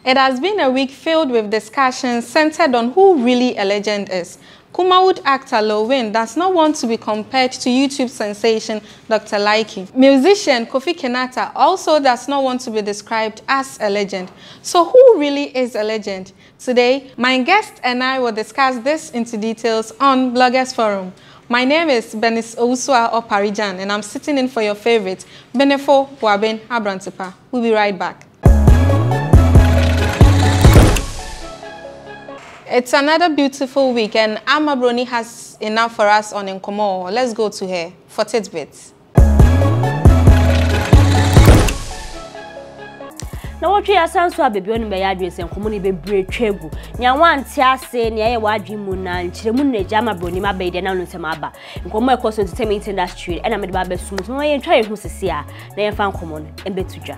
It has been a week filled with discussions centered on who really a legend is. Kumawood actor LilWin does not want to be compared to YouTube sensation Dr. Likee. Musician Kinaata also does not want to be described as a legend. So who really is a legend? Today, my guest and I will discuss this into details on Bloggers Forum. My name is Benis Owusua Oparijan and I'm sitting in for your favorite, Benefo Waben Abrantipa. We'll be right back. It's another beautiful week and Ama Brony has enough for us on Nkomo. Let's go to her for tidbits. Na what we asan so abebi onu be yadwe se nkomo ni bebre twegu nya wanti ase ne ye wadwe mu na nkyeremu na Ama Brony ma be de na no nsem aba nkomo ekoso entertainment industry e na me de ba besum so ye ntwa ye hu sisi a na ye fa nkomo no embetudwa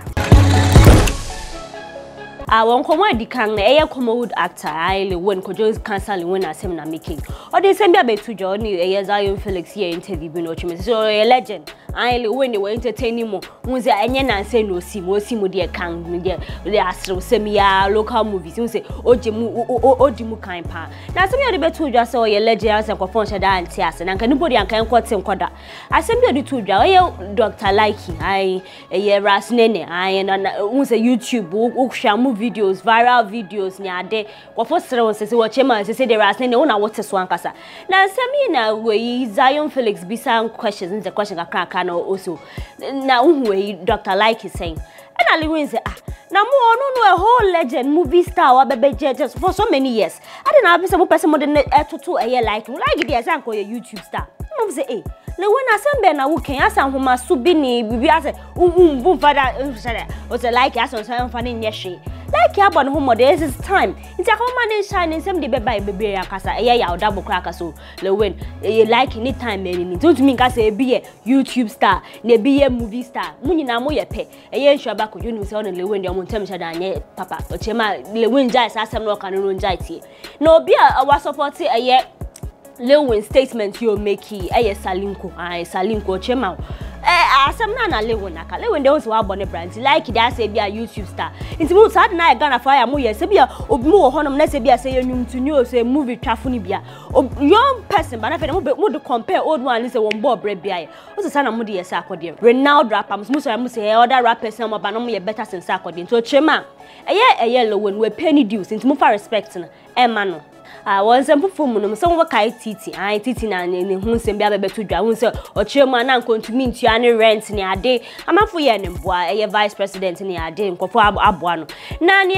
one common dikan na Kumawood actor LilWin kojo cancel LilWin asem na making o de sem bia betu jo ni Zion Felix here interview bi no chime so a legend LilWin we entertaining mo unze enye na nse no osi de kan de asro sem ya local movies unze odi mu kan pa na asem ya de betu jo so ye legend asem ko fon sheda anti ase na kan body ankan kwete nkoda asem bia de tu jo Dr. Likee ye rasnene na unze YouTube ukhwa videos, viral videos, nyade. Kwa fosere won sese wachema sese de rasne ne una wote so ankasa. Na semi na we Zion Felix bisa questions in the question kakra na also. Na we Dr. Likee saying. And LilWin say na mo no a whole legend movie star wa bebe just for so many years. I didn't have some person more than to a year like the say ko YouTube star. No say LilWin asembe na wuken asan homa subini bibi ase bum father o say Likee asan so fani nyehwe Likee abon homo there is time nti akoma man shine nsem de beba bebe akasa ya double crack so LilWin Likee any time any don't mean ka say be a YouTube star na be a movie star munyina mo ye pe nhwaba ko juni se on LilWin de mo ntem sha da anye papa o chema LilWin jai sa asem no kan no jai tie na obi a wa support LilWin statement you make salinko chema asem na LilWin aka LilWin dey also abone brand Likee dey say be a YouTube star nti mu sad na Ghana fire mo ye say be obi mu wo honom na say be say yenum to new say movie trafo ni bia young person but na fe mo do compare old one say won bo bra bia o say na mo dey say akode renowned rapper mo say other rappers say mo ba no mo ye better sense akode nti o chema LilWin we pay ni dues nti mo fa respect na ma no one simple phone no so we kai titi na ne hu nsem bia bebeto dwa hu se o chirema na nkontumi ntua ne rent ne ade amafo ye ne mboa vice president ne ade nkofo aboa no na ne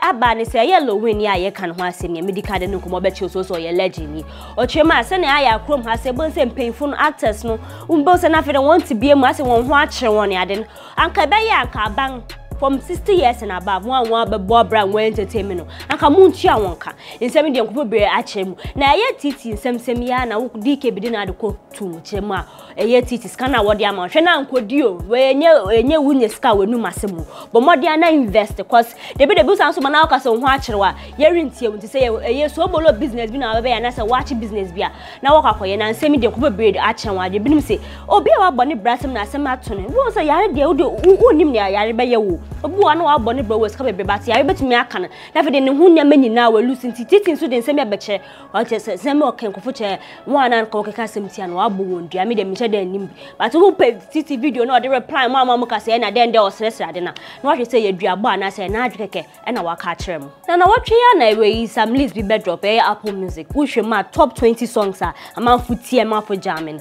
aba ne se LilWin ya ye kan ho asem ne medical de nkomo be chi so ye legend ni o chirema se ne aya krom ha se bon se mpemfo no actors no umbo se na fe de want to be mu ase won ho akere won ne ade no anka be ye anka ban from 60 years and above one be brand we entertainment no anka muntua wonka nsem de nkofo be akyeremu na ye titi nsem ya na DK bi de na de ko tum kyeremu a ye titi scanner wode ama hwe na nkodi o we enye wunye ska wenu masemu but modi na invest because de be busan so na akasa ho akyerewa ye rentie wonti say ye so bolo business bi na be ya na say watch business bi a na wakakoye na nsem de nkofo be akyerewa de binim say obi a wabone brasem na asem atone wo say yare de onim ne yare be ye wo obu anu abone bro wes ka bebe bati ya betumi aka na fe de ne hu nya manyina wa lusi nti so de nsem ya beche wa che nsem o ken kofo che one an ko keka semtia na wa bo wondua me de me che de anim but who pay titi video na o de reply mama ka say na den de o sresra de na wa hwe say yadua bo na say na adwekeke e na wa ka kire mu na watwe ya na we some list bi bedrop Apple Music wo hwe ma top 20 songs a amanfo tie ma for jamming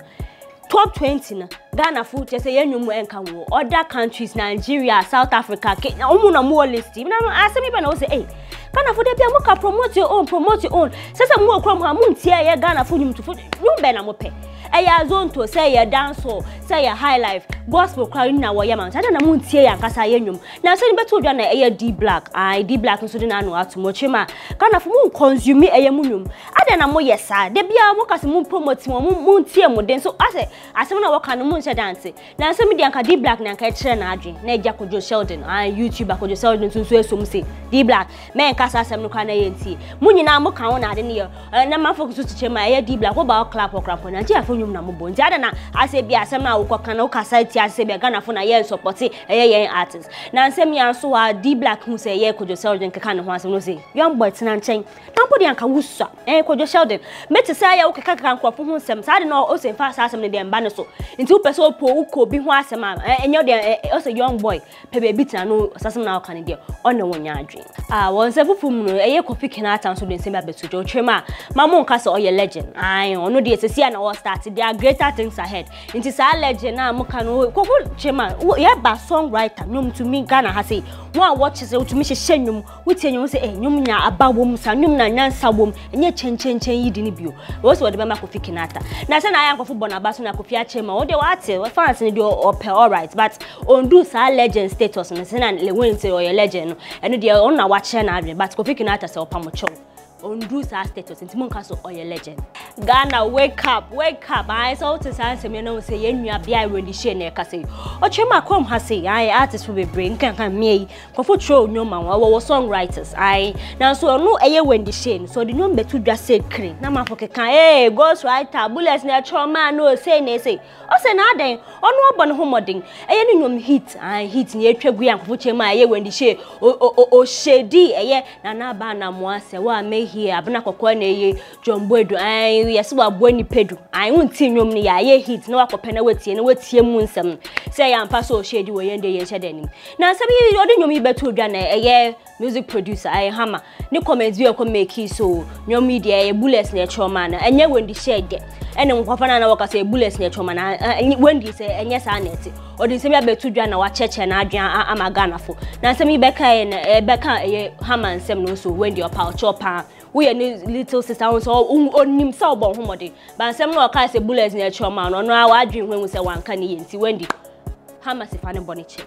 top 20 na Ghana food say yenwum enka wo other countries Nigeria South Africa Kenya omu na mo list na asemi be na wo say Ghana food dey mo ka promote your own sesa mo okrom ha mo ntie ye Ghana food nyum to food nyum be na mo pe eya zone to say ya dance or say ya high life gospel crowd na wo yama tada na mo ntie ya nkasa yenwum na say ni beto dwa na eya D Black D Black nso de na anu atomo chima Ghana food mo consume eya munwum ada na mo yesa de bia mo kase mo promote mo ntie mo den so asem na wo ka no mo nse dance na asem de anka D Black na anka kire na adwen na eja kojo Sheldon YouTuber kojo Sheldon nso esom say D Black men kasa asem no kwa na yenti mu nyina mo kan na ade ne na ma focus to chema ye di black wo ba clap or crap na nti afo nyum na mo bo nti ada na ase bi asem na wo kan na wo kasa ti ase bi Ghana fo na ye support ye artist na nsem ya so wa di black hu say ye Kojo Sheldon keka ne ho asem no say young boy tena nchen na mpo de anka wusa Kojo Sheldon meti say ya wo keka nkrofo hu nsem sa de na o se fa sa asem ne de mba ne so nti wo pese opo uko bi hu asem a enyo de o say young boy pe be bit na no asem na wo kan de ona wonya adwen won se fufum no Kofi Kinaata so de nsem ba betujo twema mamo nka se oye legend ono de sesi na wo start there are greater things ahead nti sa legend na mo kan Kofi twema ye ba songwriter nyum to me Ghana ha say one watch say to me hye nyum wutie nyum say nyum nya abawom sa nyum na nyansa bom enye chen yidi ni bio wo se wo de be ma Kofi Kinaata na se na ya nkofo bona ba so na Kofi achema wo de wate we fans ni de ope all right but on do sa legend status na se na LilWin say oye legend no eno de on na wa che na adwe but Kofi Kinaata say opamocho on do sa status nti monka so oye legend Ghana wake up I saw to say me no say yenua bia ready share na ka say ochema kom ha say artists will be bring kan me ko fo tro nyoma wo songwriters na so no eye wendi share so the nyom betu dwa say kre na ma fo keka ghost writer bullets na trauma no say na say o say na adan ono obo ne homodin eye ne nyom hit ni atwagu yan ko fo chema eye wendi share o shedi eye na ba na mo ase wa me here abna kokwa na eye jomboedu yes wa boni pedu wonti nwom ne ya ye hit na wakopɛ na watie mu nsɛm sɛ ya mpa so shedi wo yende ye hyɛ danim na nsɛm yi ode nwom yi beto dwa na eye music producer Hammer ne comment bi ko make so nwom yi de bullets na choma na enye wendi shade ene nkwafa na wakasa bullets na choma na wendi sɛ enye sa na eti ode nsɛm ya beto dwa na wa cheche na adwan ama Ghana fo na nsɛm yi beka eye Hammer nsɛm no so wendi opa chopa we are little sister so onim sa obon homode ba nsem na oka se bullets na choma no wa adwen hwen se wanka ne yenti wendi Hammer se fa ne boniche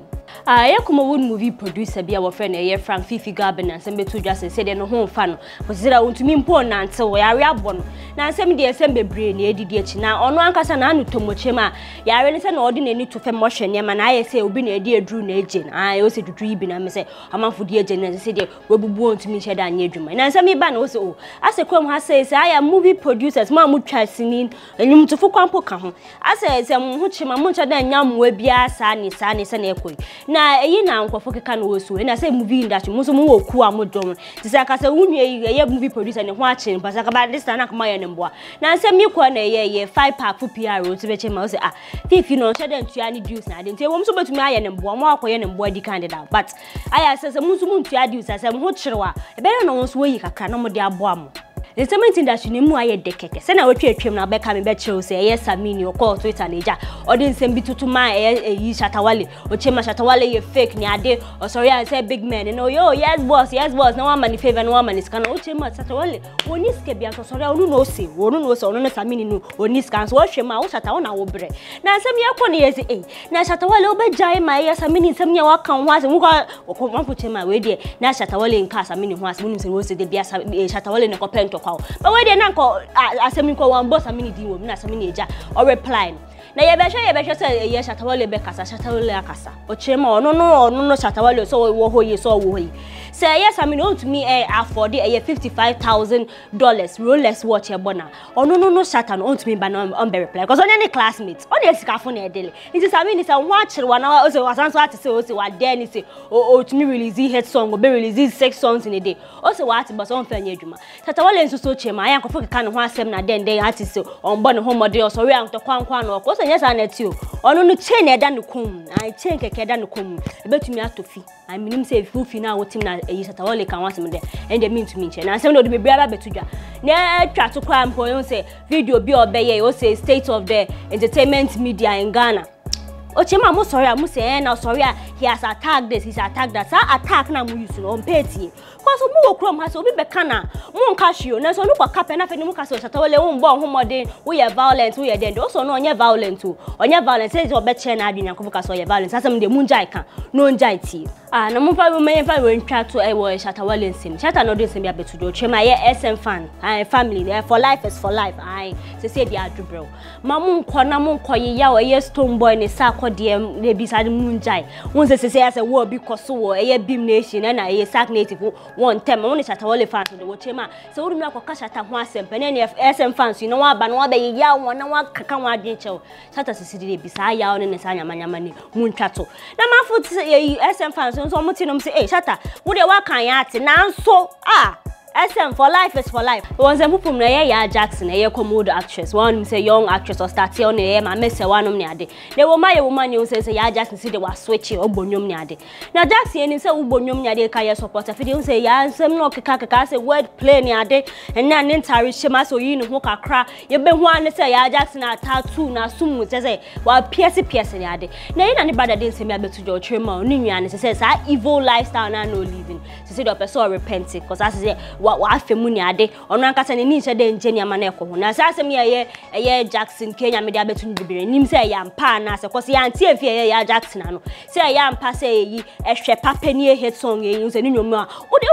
Kumawood movie producer bia wo friend ye Frank Fifi Garben na nsem beto dwa se de no ho fa no ko se da wontumi mpo na nte wo yare abo no na nsem de nsem bebre na edidi achi na ono ankasa na anu tomoche ma yare ne se na odi na ni to fem mohwe ne ma na aye se obi na edi edru na eje na o se dudu ibi na me se amanfo di eje na se de webubu ontumi hye da anya adwuma na nsem iba na o se ase kwam ha se aya movie producers ma mu twa sinin enyum to kwampo ka ho ase se mu ho chima mu ncha da nyamwa bia sa ni se na ekoi na eyi na nkofo keka no wosu na say movie industry muso mu woku amodom ti say aka say wunwe ye movie producer ne ho ache mpasa ka ba this na kama ye ne mboa na say mi kwa na ye 5 pack fu PR o ti be che ma o say fifi no che den tua ni dues na de nti wo muso betumi aye ne mboa mo akoye ne mboa di candidate but aya say muso mu ntua dues say mo chirewa e be no wo so yi kakra na mo de aboa mo the cement industry ni mu aye de keke se na wotwe atwem na be ka me be chiro say yes Samini o call Twitter na eja odi nsem bi tutu ma yi Shatawale o chema Shatawale ye fake ni ade o sorry I say big man no yo yes boss na one man favor no one man scan o chema Shatawale oni ske bia so sorry onu no se onu no Samini no oni scan so hwema o Shatawo na wo bre na nsem ye ko ne ye na Shatawale o be jai ma ye Samini nsem ye wa kan ho ase mu ko manfo chema we de na Shatawale nka Samini ho ase mu nsem wo se de bia Shatawale ne ko pento but we dey na ko asemi ko wan boss Samini di wo na Samini eja or reply na ye be hwe say ye Shatawale be kasa Shatawale akasa o chema ono no Shatawale so wo hoye say yes Samini on to me afford $55,000 Rolex watch e bona ono no Satan on to me ba on be reply because on any classmates on the sika phone e dele it is Samini say one chire wana o say wasanso ati say o say wa there ni say o to me release hit song o be release 6 songs in a day o say what but on fanya adwuma Shatawale nso so chema ayan kofo keka ne ho asem na den ati say on bo ne ho model so we anto kwankwan no ko say yes anati o ono no chain e da ne kum chain keke da ne kum e betumi atofi I mean say fufi na wotim na Shatawale kan wasem de and mean to me na asem no de bebre aba betudwa na twa to kwa mpo you say video bi obeye you say state of the entertainment media in Ghana Ochema mo sorry am say na sorry he has attacked this he's attacked that attack na mo use no on peti cause mo wo krom ha so obi be kana mo nka hwio na so no kwa kape na fe ni mo ka so Shatawale wo mbo ho modern we are violent we are den also no onye violent o onye violent say obe che na adwenya ko ka so ye violent asem de mo njai kan no njai ti na mo fa me fa we ntwa to wo Shatawale nsim Shata no do nsim bia betudo Ochema ye SM fan family there for life is for life say dey adubro ma mo nko na mo nko ye ya o ye stone boy ni sa kodie they beside munjai. Once say as a war because so a beam nation and a sack native one time only shata wole fans the watchema. So we not cash at one semp and any SM fans, you know what, but no be ya one can one dincho. Sata city beside ya on the Sanya Manamani, Moon Chato. Now my foot SM fans, so much say, hey, Shata, would you walk on yat now? So, SM for life is for life. Once I move from Naya Jackson, a Kumawood actress, one say young actress or starting on the I miss one of the They were my woman who says Ya Jackson said they were switching or Bonyum Yade. Now Jackson is a Bonyum Yade Kaya supporter. If you say ya, some no Kaka say word play Yade, and then entire Shema so you know who can cry. You been one to say Ya Jackson at tattoo now soon with say while PS Yade. Now anybody didn't say me about to George Tremor, Ninian says that evil lifestyle now no living. She said the person repented because I say what family ade ono ankasa ne ni se de engineer ma na ekwo na say asem ye Jackson Kenya media betun bibire nim say ya mpa na say cause ya anti afie ya Jackson ano say ya mpa say yi ehwe papa ni hit song yi say ni nyomu a wo de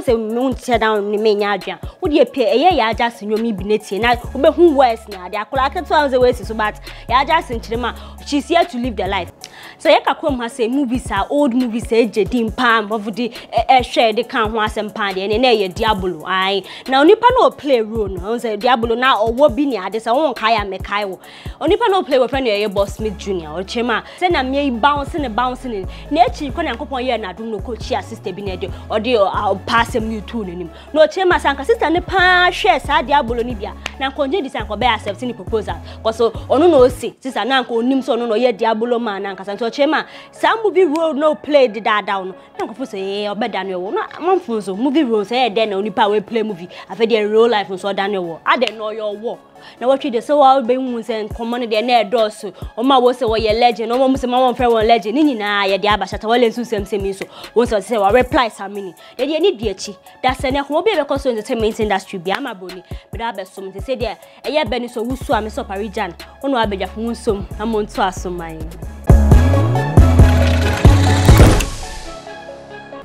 say me ntia down ni me nya adua wo de pie ya Jackson nyomu bi netie na wo be hu words ni ade akola keto an say we so but ya Jackson chirema she's here to live the life. So ye kakom ha say movies are old movies ejedi mpa of the ehwe de kan ho asem pa de na ye Diabolo ai na onipa no play role no say Diabolo na owo bi ni ade say won kai amekai wo onipa no play we friend ye Boss Smith Jr. o chema say na me bounce ni na echi ko na nkopon ye na dum no coach sister bi na de o de pass em you too nim no chema sanka sister ne pa hwe sa Diabolo ni bia na konje di sanka be accept ni proposal cause onu no si sister na nko onim so no ye Diabolo man na nka sanka chema some movie role no play the that down na nko say obeda no wo no manfo so movie role say then only power play movie after the real life so Daniel war I don't know your war now what you dey so all be hu say common dey na endorse o ma wo say wo ye legend o mo say ma won friend one legend ni nyina ye dey abashata wale nsu sem so won say wa reply samini dey ni di echi that say na ko be because entertainment industry bi amaboni be da be so say dey eye be ni so wusu am so parijan ono abegya fu nsom amonto asoman.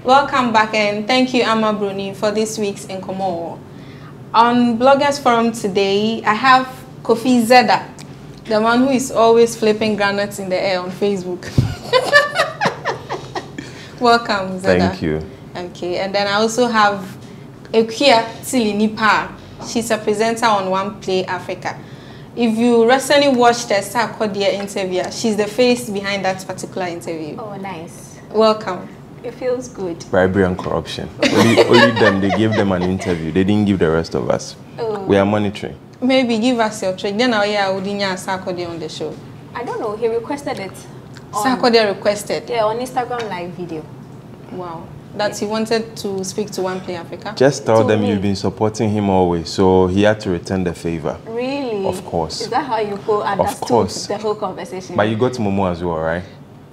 Welcome back and thank you, Amma Bruni, for this week's Kumawood. On Bloggers Forum today, I have Kofi Zeda, the one who is always flipping granules in the air on Facebook. Welcome, Zeda. Thank you. Okay, and then I also have Ekia Tilinipa. She's a presenter on One Play Africa. If you recently watched the Sarkodia interview, she's the face behind that particular interview. Oh, nice. Welcome. It feels good. Bribery and corruption. only them, they gave them an interview. They didn't give the rest of us. Oh. We are monitoring. Maybe give us your trick. Then I would Sarkodia on the show. I don't know. He requested it. Sarkodia requested? Yeah, on Instagram live video. Wow. That he wanted to speak to One Play Africa? Just tell them you've been supporting him always, so he had to return the favor. Really? Of course. Is that how you understood the whole conversation? But you got Momo as well, right?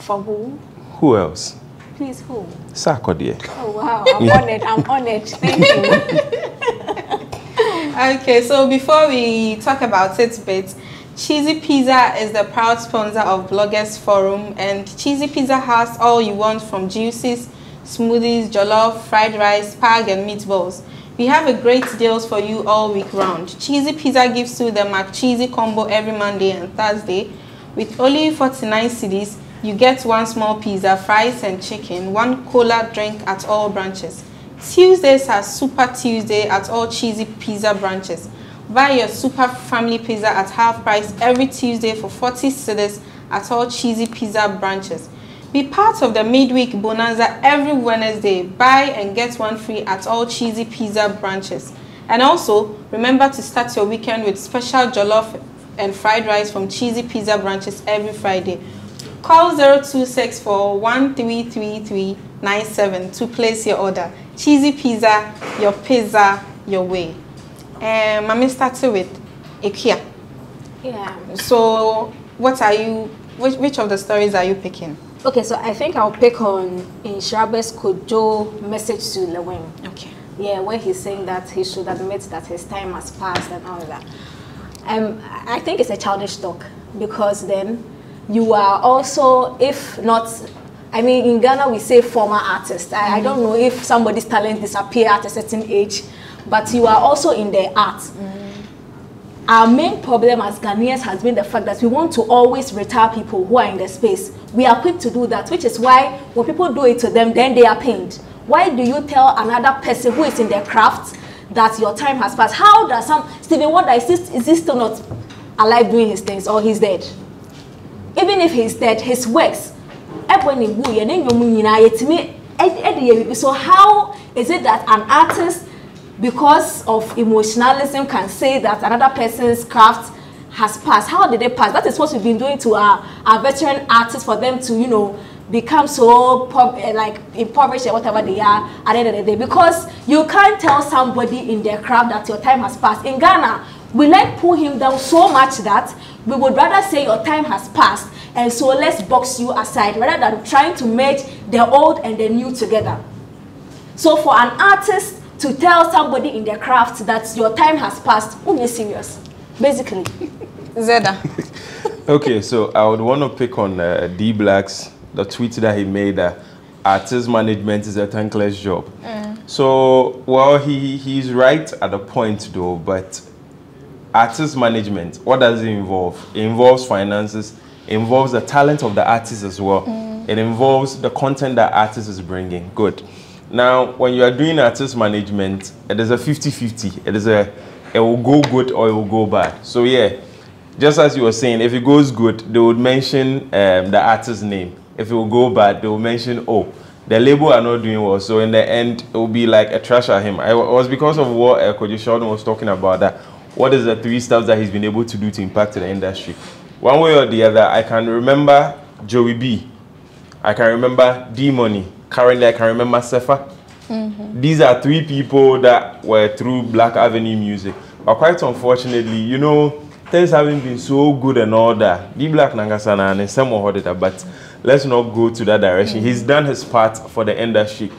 From who? Who else? Please, who? Sarkodia. Oh, wow. I'm honored. I'm honored. Thank you. Okay, so before we talk about it a bit, Cheesy Pizza is the proud sponsor of Bloggers Forum, and Cheesy Pizza has all you want from juices, smoothies, jollof, fried rice, spag, and meatballs. We have a great deals for you all week round. Cheesy Pizza gives you the McCheesy combo every Monday and Thursday. With only 49 cedis, you get one small pizza, fries and chicken, one cola drink at all branches. Tuesdays are Super Tuesday at all Cheesy Pizza branches. Buy your Super Family Pizza at half price every Tuesday for 40 cedis at all Cheesy Pizza branches. Be part of the midweek bonanza every Wednesday. Buy and get one free at all Cheesy Pizza branches. And also, remember to start your weekend with special jollof and fried rice from Cheesy Pizza branches every Friday. Call 0264 133397 to place your order. Cheesy Pizza, your pizza, your way. Mami started with Ekia. Yeah. So, what are you? Which of the stories are you picking? Okay, so I think I'll pick on Inshabe's Kojo message to LilWin. Okay. Yeah, where he's saying that he should admit that his time has passed and all that. I think it's a childish talk because then you are also, if not, I mean, in Ghana we say former artist. I don't know if somebody's talent disappear at a certain age, but you are also in the art. our main problem as Ghanaians has been the fact that we want to always retire people who are in the space. We are quick to do that, which is why when people do it to them, then they are pained. Why do you tell another person who is in their craft that your time has passed? How does Stephen Wonder, is he still not alive doing his things, or he's dead? Even if he's dead, his works. So how is it that an artist, because of emotionalism, can say that another person's craft has passed? How did they pass? That is what we've been doing to our veteran artists, for them to, you know, become so like impoverished or whatever they are at the end of the day. Because you can't tell somebody in their craft that your time has passed. In Ghana, we like pull him down so much that we would rather say your time has passed, and so let's box you aside, rather than trying to merge the old and the new together. So for an artist to tell somebody in their craft that your time has passed, you're serious, basically. Zeda. Okay, so I would want to pick on D Black's, the tweet that he made that artist management is a thankless job. So, well, he's right at the point though, but artist management, what does it involve? It involves finances, it involves the talent of the artist as well. It involves the content that artist is bringing. Good. Now, when you are doing artist management, it is a 50-50. It will go good or it will go bad. So yeah, just as you were saying, if it goes good, they would mention the artist's name. If it will go bad, they will mention, oh, the label are not doing well. So in the end, it will be like a trash at him. It was because of what Koji Sheldon was talking about, that what is the 3 steps that he's been able to do to impact the industry. One way or the other, I can remember Joey B. I can remember D-Money. Currently, I can remember Sefa. These are 3 people that were through Black Avenue music. But quite unfortunately, you know, things haven't been so good and all that. D-Black Nangasana and some more that, but let's not go to that direction. He's done his part for the industry.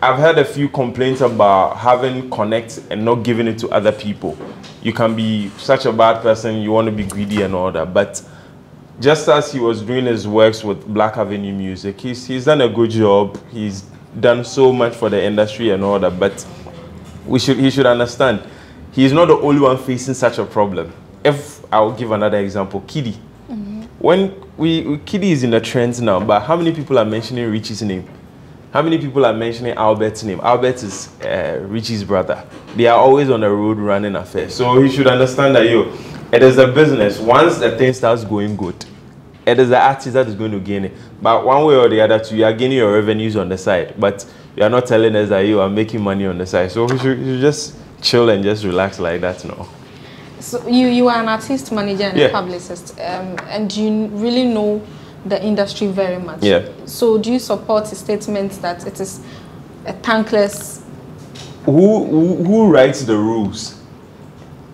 I've heard a few complaints about having connect and not giving it to other people. You can be such a bad person, you want to be greedy and all that, but just as he was doing his works with Black Avenue music, he's done a good job. He's done so much for the industry and all that, but he should understand, he's not the only one facing such a problem. If I'll give another example, Kiddy. When Kiddy is in the trends now, but how many people are mentioning Richie's name? How many people are mentioning Albert's name? Albert is Richie's brother. They are always on the road running affairs. So he should understand that, it is a business. Once the thing starts going good, it is the artist that is going to gain it. But one way or the other, you are gaining your revenues on the side. But you are not telling us that you are making money on the side. So you should just chill and just relax like that now. So you are an artist manager and a publicist, and you really know the industry very much. So do you support the statement that it is a thankless? Who writes the rules?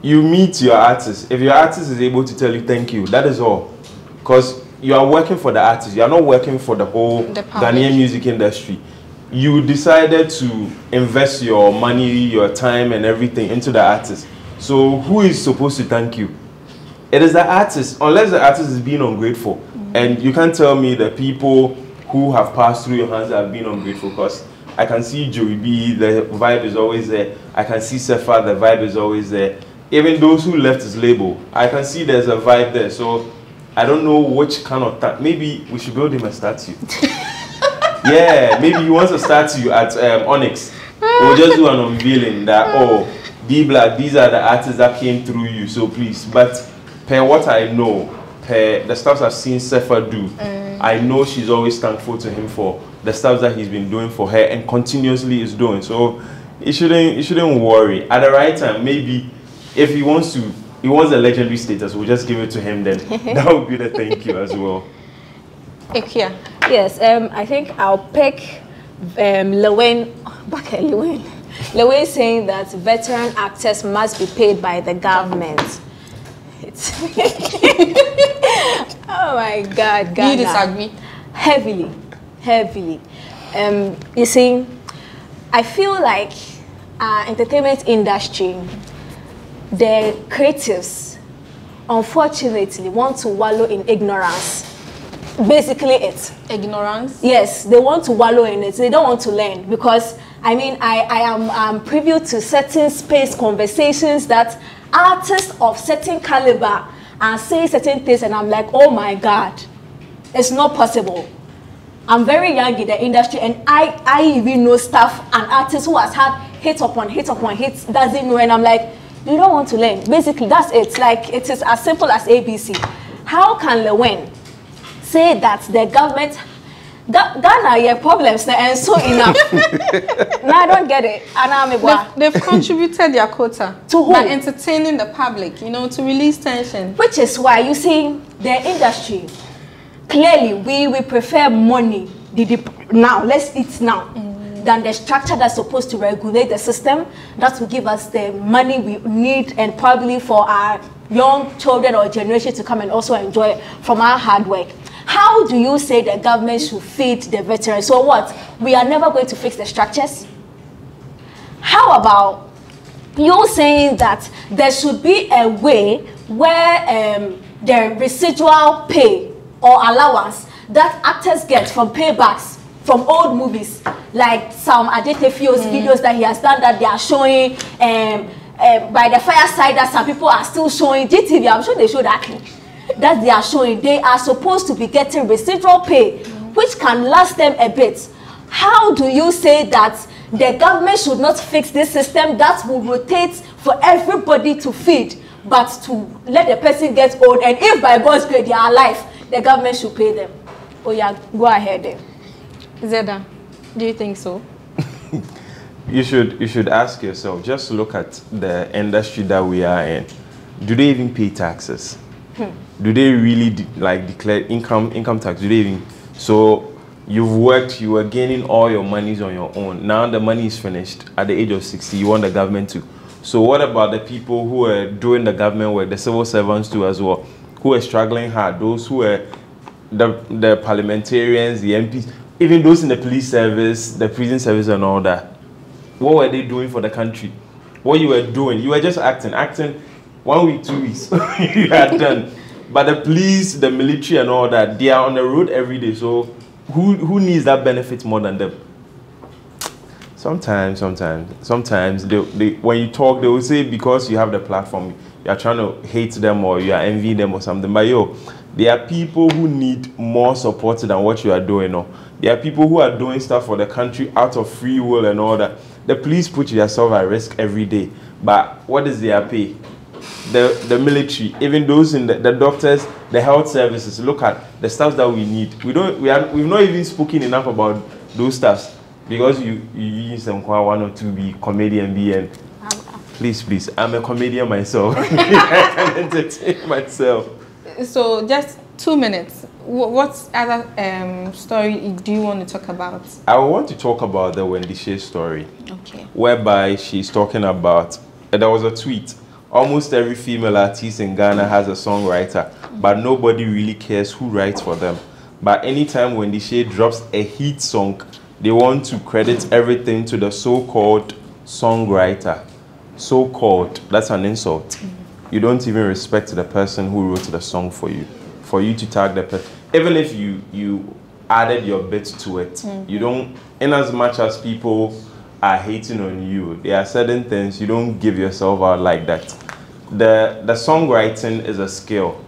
You meet your artist. If your artist is able to tell you thank you, that is all. Because you are working for the artist. You are not working for the whole Ghanaian music industry. You decided to invest your money, your time and everything into the artist. So who is supposed to thank you? It is the artist, unless the artist is being ungrateful. And you can't tell me the people who have passed through your hands have been ungrateful, because I can see Joey B, the vibe is always there. I can see Sefa, the vibe is always there. Even those who left his label, I can see there's a vibe there. So I don't know which kind of maybe we should build him a statue. Yeah, maybe he wants a statue at Onyx. We'll just do an unveiling that, oh, D Black, these are the artists that came through you, so please. But per what I know, per the stuff I've seen Sefa do, I know she's always thankful to him for the stuff that he's been doing for her and continuously is doing. So you shouldn't worry. At the right time, maybe if he wants the legendary status, we'll just give it to him then. That would be the thank you as well. Ikia. Yes, I think I'll pick LilWin. Back at LilWin. LilWin saying that veteran actors must be paid by the government. It's oh my God, Ghana. Do you disagree? Heavily. You see, I feel like our entertainment industry, the creatives, unfortunately, want to wallow in ignorance. Basically, it's ignorance. Yes, they want to wallow in it. They don't want to learn, because I mean, I am privy to certain space conversations that artists of certain caliber and say certain things, and I'm like, oh my God, it's not possible. I'm very young in the industry, and I even know staff and artists who has had hit upon hits, doesn't know, and I'm like, you don't want to learn. Basically, that's it. Like, it is as simple as ABC. How can LilWin say that the government, Ghana, your problems, and so enough? No, I don't get it. They've contributed their quota to who? By entertaining the public, you know, to release tension. Which is why you see the industry, clearly we prefer money now, let's eat now, than the structure that's supposed to regulate the system that will give us the money we need, and probably for our young children or generation to come and also enjoy from our hard work. How do you say the government should feed the veterans? So what? We are never going to fix the structures? How about you saying that there should be a way where the residual pay or allowance that actors get from paybacks from old movies, like some Adetefio's videos that he has done, that they are showing by the fireside, that some people are still showing GTV, I'm sure they show that clip, that they are showing, they are supposed to be getting residual pay, which can last them a bit. How do you say that the government should not fix this system that will rotate for everybody to feed, but to let the person get old, and if by God's grace they are alive, the government should pay them? Oh yeah, go ahead then. Zeda, do you think so? You should ask yourself, just look at the industry that we are in. Do they even pay taxes? Do they really declare income tax? Do they even? So you've worked, you were gaining all your monies on your own. Now the money is finished at the age of 60. You want the government to. So what about the people who are doing the government work, the civil servants too as well, who are struggling hard, those who are the parliamentarians, the MPs, even those in the police service, the prison service and all that? What were they doing for the country? What you were doing, you were just acting 1 week, 2 weeks, you had done. But the police, the military and all that, they are on the road every day. So who needs that benefit more than them? Sometimes they, when you talk, they will say because you have the platform, you are trying to hate them or you are envying them or something. But yo, there are people who need more support than what you are doing. No? There are people who are doing stuff for the country out of free will and all that. The police put themselves at risk every day. But what is their pay? The military, even those in the doctors, the health services, look at the stuff that we need. We've not even spoken enough about those stuffs, because you use them one or two be comedian be, and please, I'm a comedian myself. I can entertain myself. So just 2 minutes. What other story do you want to talk about? I want to talk about the Wendy Shea story. Okay. Whereby she's talking about, there was a tweet. Almost every female artist in Ghana has a songwriter, but nobody really cares who writes for them. But anytime Wendy Shea drops a hit song, they want to credit everything to the so-called songwriter. So-called, that's an insult. You don't even respect the person who wrote the song for you to tag the person. Even if you added your bit to it, you don't, in as much as people are hating on you, there are certain things you don't give yourself out like that. The songwriting is a skill.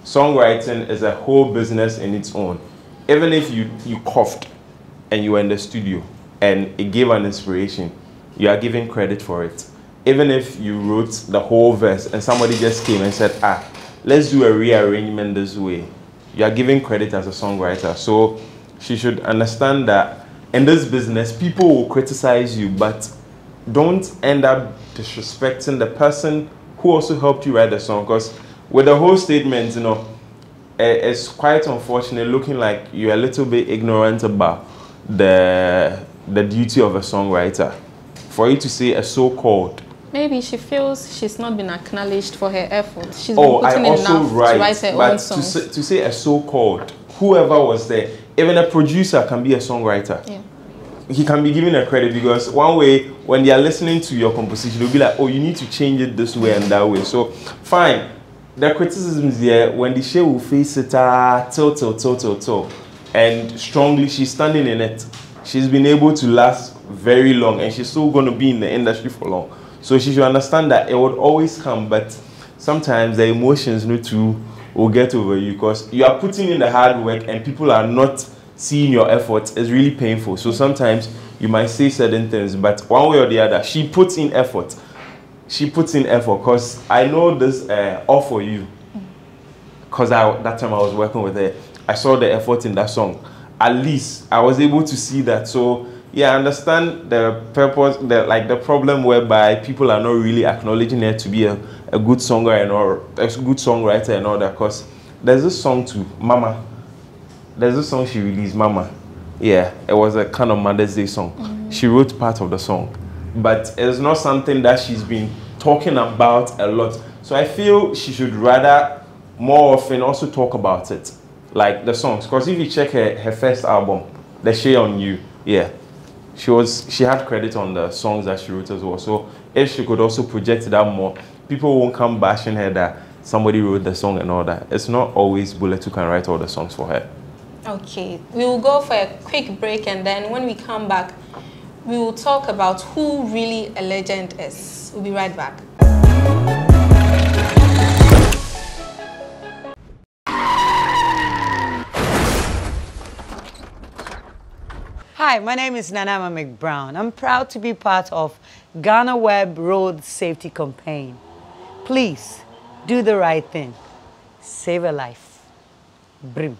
Songwriting is a whole business in its own. Even if you coughed and you were in the studio and it gave an inspiration, you are giving credit for it. Even if you wrote the whole verse and somebody just came and said, let's do a rearrangement this way, you are giving credit as a songwriter. So she should understand that in this business, people will criticize you, but don't end up disrespecting the person who also helped you write the song. Because with the whole statement, you know, it's quite unfortunate, looking like you're a little bit ignorant about the duty of a songwriter. For you to say a so-called. Maybe she feels she's not been acknowledged for her effort. She's been putting in enough to write her own songs. To say a so-called, whoever was there, even a producer can be a songwriter. Yeah. He can be given a credit, because one way, when they are listening to your composition, they'll be like, oh, you need to change it this way and that way. So, fine. The criticisms there, when the Shea will face it, till. And strongly, she's standing in it. She's been able to last very long, and she's still going to be in the industry for long. So she should understand that it would always come, but sometimes the emotions need to will get over you because you are putting in the hard work and people are not seeing your efforts. It's really painful. So sometimes you might say certain things, but one way or the other, she puts in effort. She puts in effort because I know this all for you. Because that time I was working with her, I saw the effort in that song. At least I was able to see that. So yeah, I understand the purpose, the problem whereby people are not really acknowledging her to be a good singer and or a good songwriter and all that. Because there's this song too, Mama. There's this song she released, Mama. Yeah, it was a kind of Mother's Day song. She wrote part of the song, but it's not something that she's been talking about a lot. So I feel she should rather more often also talk about it, like the songs. Because if you check her first album, The Shade on You, yeah, she had credit on the songs that she wrote as well. So if she could also project that more, people won't come bashing her that somebody wrote the song and all that. It's not always Bullet who can write all the songs for her. Okay, we will go for a quick break, and then when we come back, we will talk about who really a legend is. We'll be right back. Hi, my name is Nanama McBrown. I'm proud to be part of Ghana Web Road Safety Campaign. Please, do the right thing. Save a life. Brim.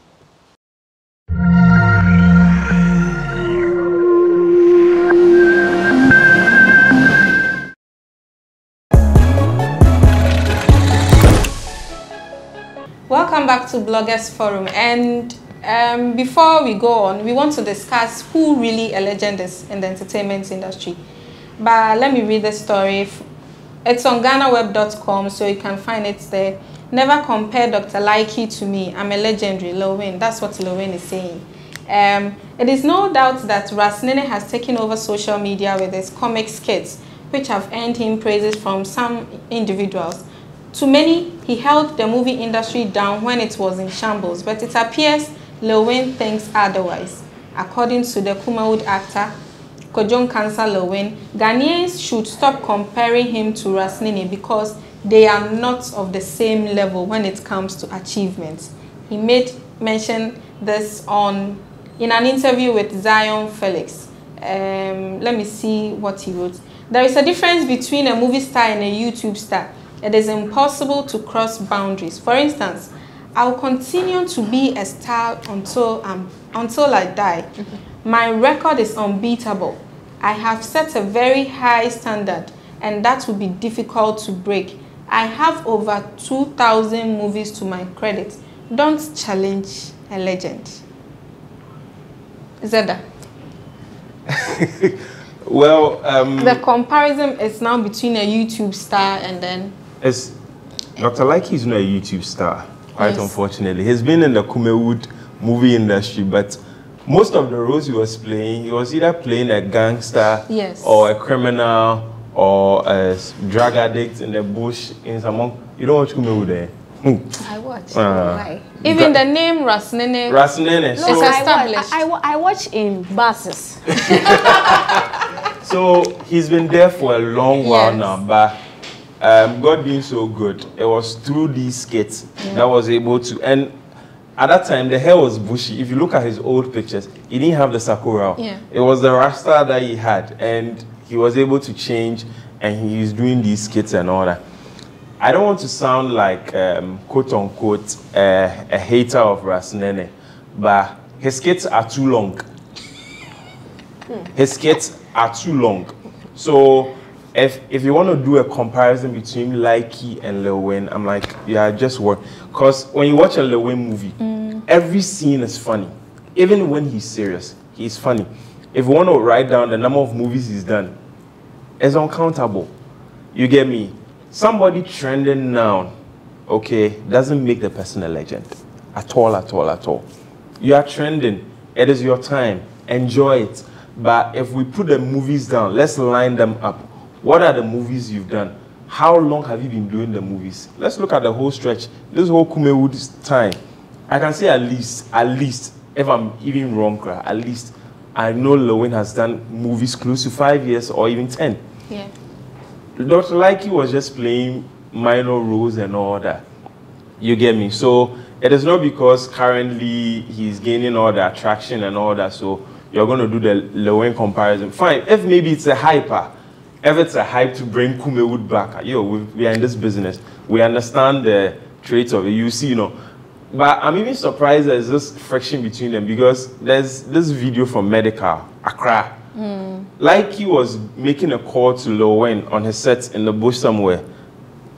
Welcome back to Bloggers Forum, and before we go on, we want to discuss who really a legend is in the entertainment industry. But let me read the story. It's on GhanaWeb.com, so you can find it there. Never compare Dr. Likee to me. I'm a legendary, LilWin. That's what LilWin is saying. It is no doubt that Rasnene has taken over social media with his comic skits, which have earned him praises from some individuals. To many, he held the movie industry down when it was in shambles, but it appears LilWin thinks otherwise. According to the Kumawood actor, Kojon Cancer LilWin, Ghanaians should stop comparing him to Rasnene because they are not of the same level when it comes to achievements. He made mention this in an interview with Zion Felix. Let me see what he wrote. There is a difference between a movie star and a YouTube star. It is impossible to cross boundaries. For instance, I will continue to be a star until I die. My record is unbeatable. I have set a very high standard, and that will be difficult to break. I have over 2,000 movies to my credit. Don't challenge a legend. Zeda. Well, the comparison is now between a YouTube star and then... Dr. Likee is not a YouTube star, quite Yes. unfortunately. He's been in the Kumawood movie industry, but most of the roles he was playing, he was either playing a gangster, Yes, or a criminal, or a drug addict in the bush. In some, you don't watch Kumawood, eh? I watch. Why? Even the name Rasnene Rasnene. is established. I watch in buses. So he's been there for a long while Yes. now, but God being so good, it was through these skits that was able to. And at that time, the hair was bushy. If you look at his old pictures, he didn't have the sakura. Yeah. It was the rasta that he had, and he was able to change, and he's doing these skits and all that. I don't want to sound like, quote unquote, a hater of Rasnene, but his skits are too long. His skits are too long. So if you want to do a comparison between Likee and LilWin, I'm like, yeah, just work. Because when you watch a LilWin movie, every scene is funny. Even when he's serious, he's funny. If you want to write down the number of movies he's done, it's uncountable. You get me? Somebody trending now, okay, doesn't make the person a legend. At all, at all, at all. You are trending. It is your time. Enjoy it. But if we put the movies down, let's line them up. What are the movies you've done? How long have you been doing the movies? Let's look at the whole stretch. This whole Kumawood's time. I can say at least, if I'm even wrong, at least, I know LilWin has done movies close to 5 years or even 10. Yeah. Dr. Likee was just playing minor roles and all that. You get me? So it is not because currently he's gaining all the attraction and all that, so you're going to do the LilWin comparison. Fine, if maybe it's a hyper, if it's a hype to bring Kumawood back, yo, we are in this business. We understand the traits of it, you see, you know. But I'm even surprised there's this friction between them because there's this video from Medical, Accra. Likee was making a call to LilWin on his set in the bush somewhere.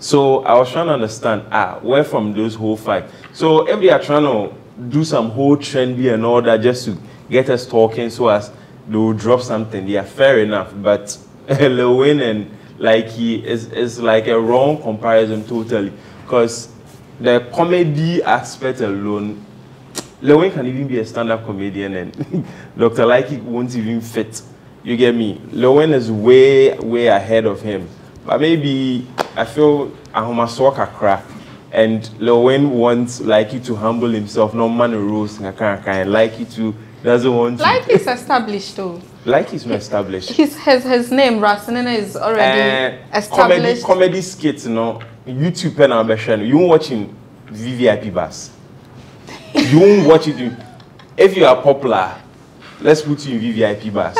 So I was trying to understand, where from those whole fight. So if they are trying to do some whole trendy and all that just to get us talking so as they will drop something, yeah, fair enough. But LilWin and Likee is like a wrong comparison totally. Because the comedy aspect alone, LilWin can even be a stand-up comedian and Dr. Likee won't even fit. You get me? LilWin is way ahead of him. But maybe I feel Ahomaswak Accra and LilWin wants Likee to humble himself, no man rules and Likee to doesn't want to. Likee is established though. Likee is not established. His name, Rasanena, is already established. Comedy skits, you know, YouTube and ambition. You won't watching VVIP bus. You won't watch it. If you are popular, let's put you in VVIP bus.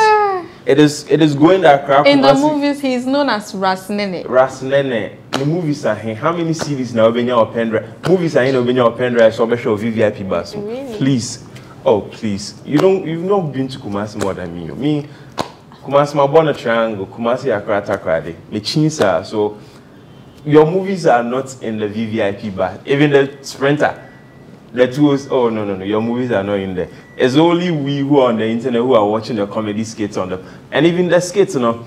It is going that crap. In the movies, he is known as Rasnene. Rasnene. The movies are here. How many series now when you're pen drive? Movies are in when you're pen drive, so special VVIP bus. Really? Please. Oh, please. You've not been to Kumasi more than me. Me, Kumasi, my born a triangle, Kumasi Accra Takrade. Me Chinsa. So your movies are not in the VVIP bus. Even the Sprinter. The tools, oh no, your movies are not in there. It's only we who are on the internet who are watching the comedy skits on them. And even the skits, you know,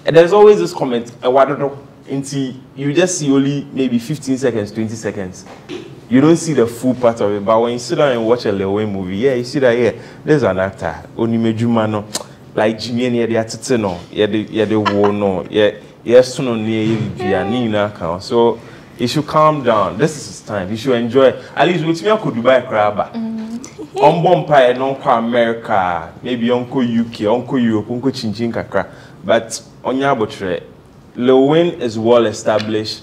there's always this comment, until you just see only maybe 15 seconds, 20 seconds. You don't see the full part of it. But when you sit down and watch a LilWin movie, yeah, you see that, yeah, there's an actor, Onimejumano, like Jimmy and the Atitano, yeah, the war, no, yes, no, near, so he should calm down. This is his time. He should enjoy. At least with me, I could buy a crab. Unborn pie, Uncle America, maybe Uncle UK, Uncle Europe, Uncle Chinchin Kakra. But on Yabotre, LilWin is well established.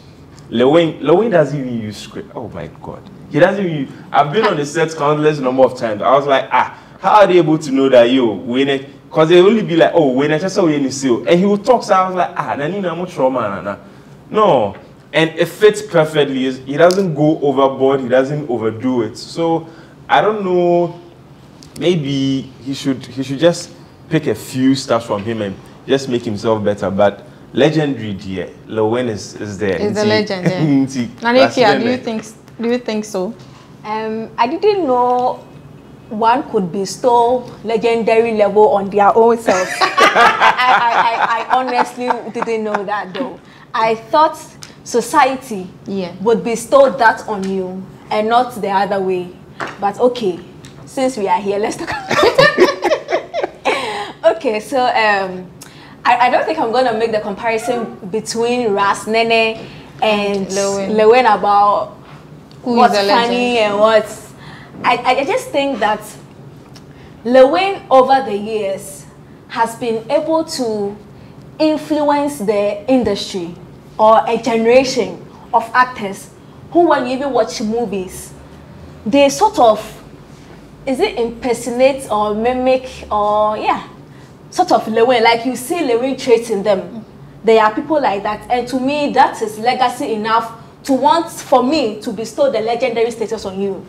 LilWin doesn't even use script. Oh my God. He doesn't even use. I've been on the set countless number of times. I was like, how are they able to know that you win it? Because they only be like, oh, when I just saw you in the seal. And he would talk, so I was like, Nanina, much trauma. No. And it fits perfectly. He doesn't go overboard. He doesn't overdo it. So I don't know. Maybe he should just pick a few stuff from him and just make himself better. But legendary, dear, LilWin is there. He's a legend. Yeah. Nanekia, do you think so? I didn't know one could bestow legendary level on their own self. I honestly didn't know that though. I thought society would bestow that on you and not the other way. But okay, since we are here, let's talk about it. Okay, so I don't think I'm going to make the comparison between Rasnene and LilWin about what's funny and what's... I just think that LilWin over the years has been able to influence the industry or a generation of actors who, when you even watch movies, they sort of, is it impersonate or mimic or, sort of LilWin. Like you see LilWin traits in them. There are people like that. And to me, that is legacy enough to want for me to bestow the legendary status on you.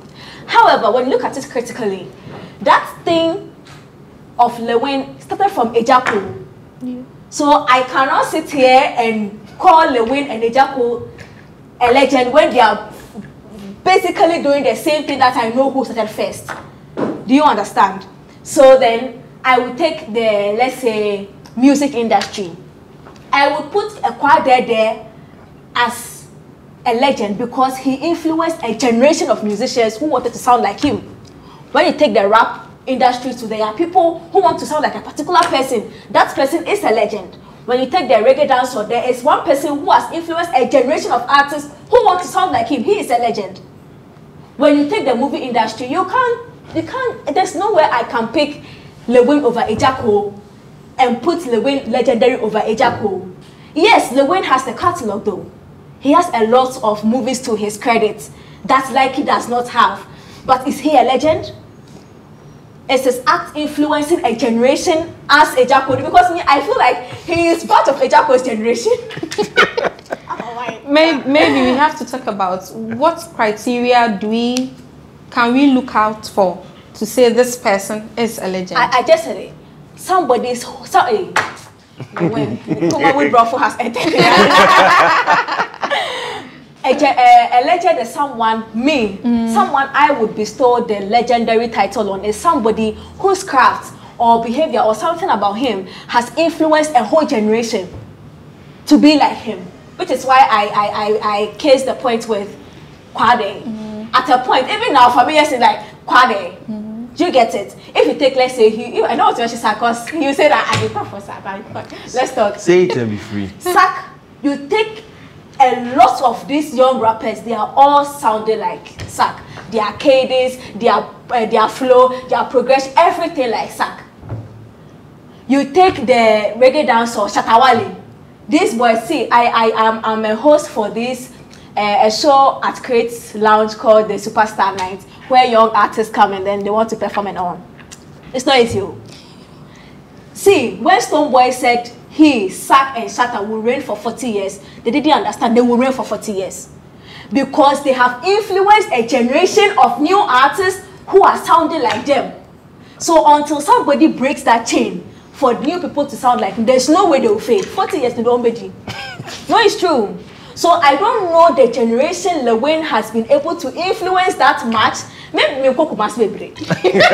However, when you look at it critically, that thing of LilWin started from Ejako. So I cannot sit here and call LilWin and Ejako a legend when they are basically doing the same thing that I know who started first. Do you understand? So then I would take the, let's say, music industry. I would put a Kwade there as a legend because he influenced a generation of musicians who wanted to sound like him. When you take the rap industry to there are people who want to sound like a particular person. That person is a legend. When you take the reggae dancer, there is one person who has influenced a generation of artists who want to sound like him. He is a legend. When you take the movie industry, you can't, there's no way I can pick LilWin over Ejako and put LilWin legendary over Ejako. Yes, LilWin has the catalog though. He has a lot of movies to his credit that Likee does not have. But is he a legend? Is his act influencing a generation as Ejako? Because me, I feel like he is part of Ejako's generation. Maybe we have to talk about what criteria can we look out for to say this person is a legend? I just said it. Somebody's sorry. When Kumawood Brofo has entered. A legend is someone, someone I would bestow the legendary title on is somebody whose craft or behavior or something about him has influenced a whole generation to be like him. Which is why I case the point with Kwade. At a point, even now for me, it's like Kwade. Do you get it? If you take, let's say, I know what you're saying, because you say that I did for Sack. Let's talk. Say it and be free. Sack, you take a lot of these young rappers, they are all sounding like Sack. Their cadence, their flow, their progression, everything like Sack. You take the reggae dancer, Shatawale. These boys, see, I'm a host for this a show at Crate's Lounge called the Superstar Night, where young artists come and then they want to perform and on. It's not easy. See, when Stonebwoy said he, Sack and Shatta will reign for 40 years, they didn't understand they will reign for 40 years. Because they have influenced a generation of new artists who are sounding like them. So until somebody breaks that chain, for new people to sound like him, there's no way they will fade. 40 years to don't be. No, it's true. So I don't know the generation LilWin has been able to influence that much. Maybe me cook must be break. Maybe me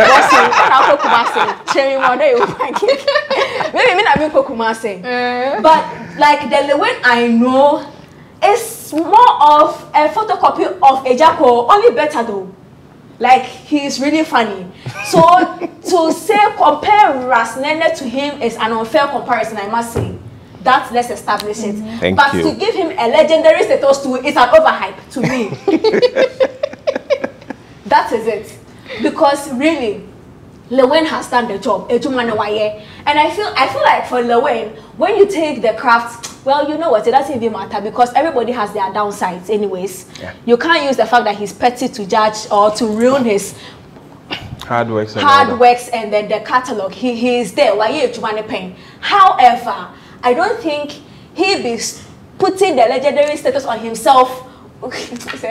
not be cook must say. But like the LilWin I know is more of a photocopy of Ejako, only better though. Like, he's really funny. So, to say compare Rasnene to him is an unfair comparison, I must say. Let's establish it. Thank but you. To give him a legendary status to is an overhype to me. That is it. Because really, LilWin has done the job. And I feel like for LilWin, when you take the craft, well, you know what, it doesn't even matter because everybody has their downsides anyways. Yeah. You can't use the fact that he's petty to judge or to ruin his hard works and then the catalog. He is there. However, I don't think he be putting the legendary status on himself. Because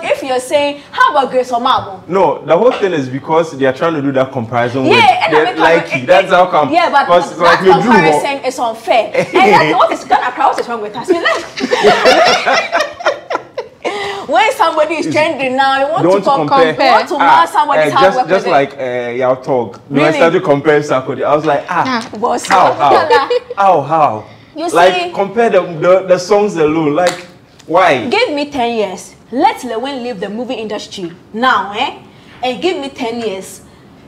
if you're saying, how about Grace or Marble? No, the whole thing is because they are trying to do that comparison with Likee. That's how come. Yeah, but that comparison is unfair. And that's what is wrong with us. When somebody is trending now, you want to compare. You want to match somebody's hard work. Just like y'all talk. When I started comparing Sarkodie, I was like, how? You like, see, compare the songs alone. Like, why? Give me 10 years. Let LilWin leave the movie industry now, and give me 10 years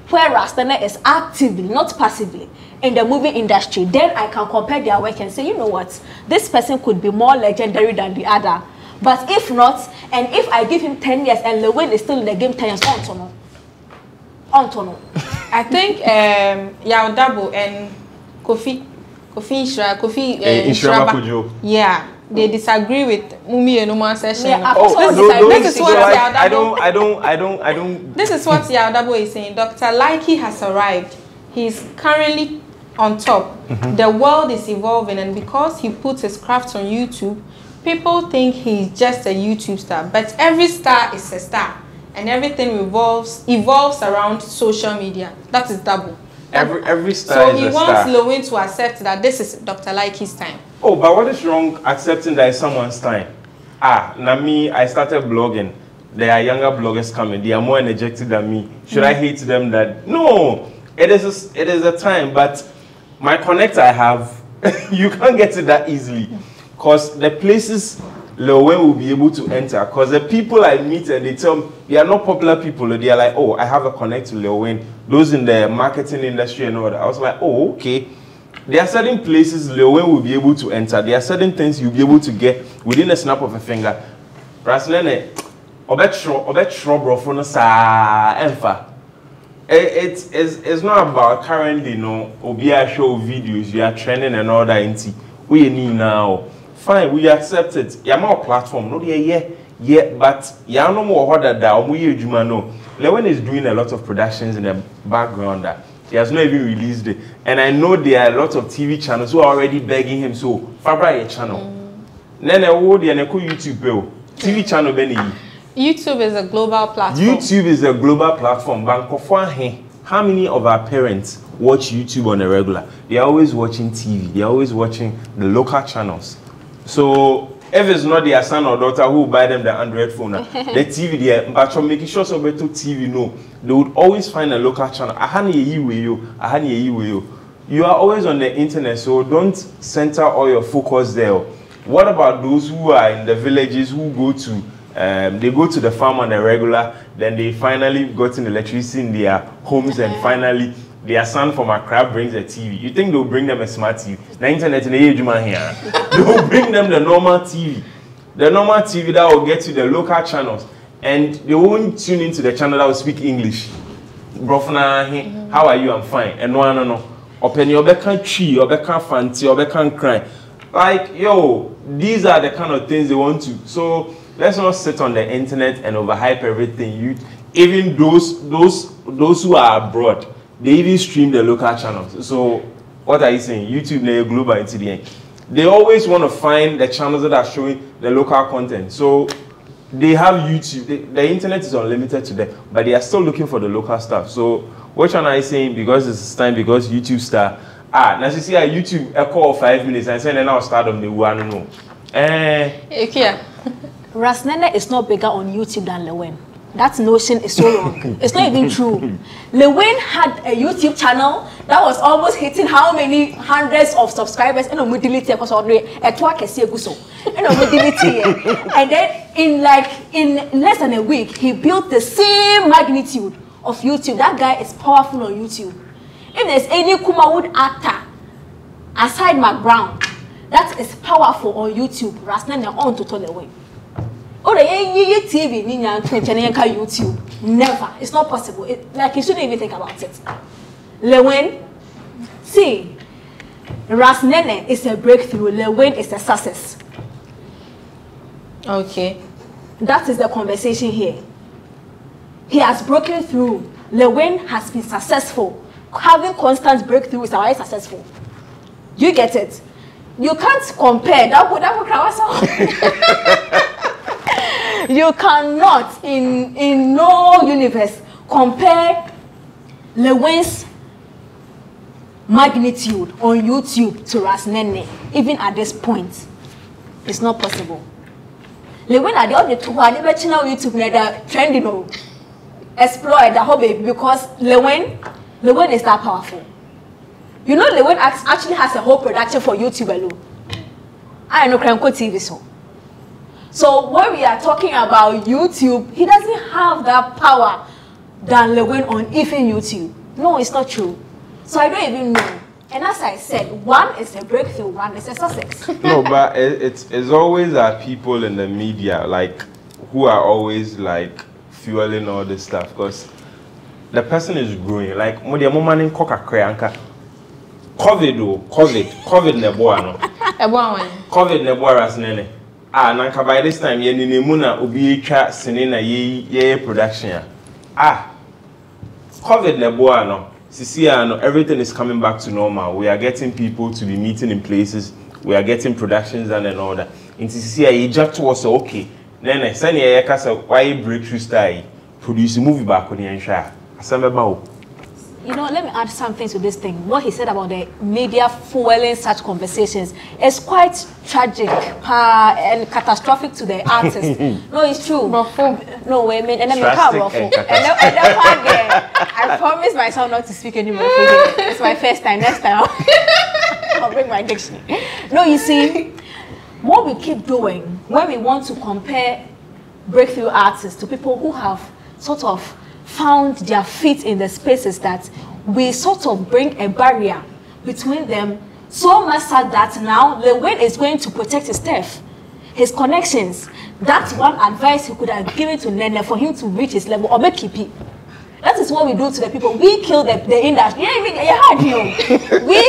where Rastana is actively, not passively, in the movie industry. Then I can compare their work and say, you know what? This person could be more legendary than the other. But if not, and if I give him 10 years and LilWin is still in the game 10 years, on to know. I think Yaodabo and Kofi Inshiraba, yeah, they disagree with Mumi and Uma session. Yeah, this is what Yaodabo. This is what Yaodabo is saying. Dr. Likee has arrived. He's currently on top. The world is evolving, and because he puts his craft on YouTube, people think he's just a YouTube star. But every star is a star, and everything evolves around social media. That is Dabo. Every star so is he a wants star. LilWin to accept that this is Dr. Likee's time. Oh, but what is wrong accepting that it's someone's time? I started blogging. There are younger bloggers coming. They are more energetic than me. Should I hate them? That no, it is a time. But my connect I have, you can't get it that easily, cause the places LilWin will be able to enter. Cause the people I meet and they tell me they are not popular people. They are like, oh, I have a connect to LilWin. Those in the marketing industry and all that. I was like, oh, okay. There are certain places LilWin will be able to enter. There are certain things you'll be able to get within a snap of a finger. it's not about currently, no. Obia show videos, you are trending and all that. We need now. Fine, we accept it. Yama platform, no, yeah, but ya no more harder that we no. LilWin is doing a lot of productions in the background that he has not even released it. And I know there are a lot of TV channels who are already begging him, so Fabra a channel. Then I would YouTube bill. TV channel Benny. YouTube is a global platform. YouTube is a global platform. How many of our parents watch YouTube on a regular? They are always watching TV. They are always watching the local channels. So if it's not their son or daughter who buy them the Android phone, the TV there, but from making sure so better TV, no, they would always find a local channel. You are always on the internet, so don't center all your focus there. What about those who are in the villages who go to they go to the farm on a regular, then they finally got in electricity in their homes, and finally their son from Accra brings a TV. You think they'll bring them a smart TV? The internet in the age here. They'll bring them the normal TV. The normal TV that will get to the local channels, and they won't tune into the channel that will speak English. Brofna, how are you? I'm fine. And no. Open your becan tree, your becan fancy, your becan cry. Like, yo, these are the kind of things they want to. So let's not sit on the internet and overhype everything. Even those who are abroad, they even stream the local channels. So what are you saying? YouTube is global into the end. They always want to find the channels that are showing the local content. So they have YouTube. The internet is unlimited to them, but they are still looking for the local stuff. So what am I saying? Because it's time, because YouTube star. Now you see YouTube a call 5 minutes and say then I'll start on the one. No. Yeah. Rasnene is not bigger on YouTube than LilWin. That notion is so wrong. It's not even true. LilWin had a YouTube channel that was almost hitting how many hundreds of subscribers and then in less than a week he built the same magnitude of YouTube. That guy is powerful on YouTube. If there's any Kumawood actor aside Mark Brown that is powerful on YouTube, Rasnene on to LilWin. Oh, the TV, YouTube. Never. It's not possible. Like, you shouldn't even think about it. LilWin, see, Rasnene is a breakthrough. LilWin is a success. Okay. That is the conversation here. He has broken through. LilWin has been successful. Having constant breakthroughs is always successful. You get it? You can't compare. You cannot, in no universe, compare LilWin's magnitude on YouTube to Rasnene, even at this point. It's not possible. LilWin are the only two who are never on YouTube, neither trending, exploit the whole baby, because LilWin is that powerful. You know, LilWin actually has a whole production for YouTube alone. I know Kranko TV so. So when we are talking about YouTube, he doesn't have that power than LilWin on even YouTube. No, it's not true. So I don't even know. And as I said, one is a breakthrough, one is a success. No, but it's always people in the media like who are always like fueling all this stuff, because the person is growing. Like COVID nebo Rasnene. Nanka by this time ye ni muna obi twa sene na ye production. COVID nebo no. Sisi no, everything is coming back to normal. We are getting people to be meeting in places. We are getting productions done and all that. In Sisi ye just was okay. Then I send ye kasa why breakthrough style produce movie back on the ensure. You know, let me add something to this thing. What he said about the media fueling such conversations is quite tragic and catastrophic to the artist. No, it's true. No, wait a minute. And then I promise myself not to speak anymore. It's my first time. Next time I'll bring my dictionary. No, you see, what we keep doing when we want to compare breakthrough artists to people who have sort of found their feet in the spaces, that we sort of bring a barrier between them, so much so that now LilWin is going to protect his turf, his connections. That's one advice he could have given to Nene for him to reach his level, or make KP. That is what we do to the people. We kill the industry. We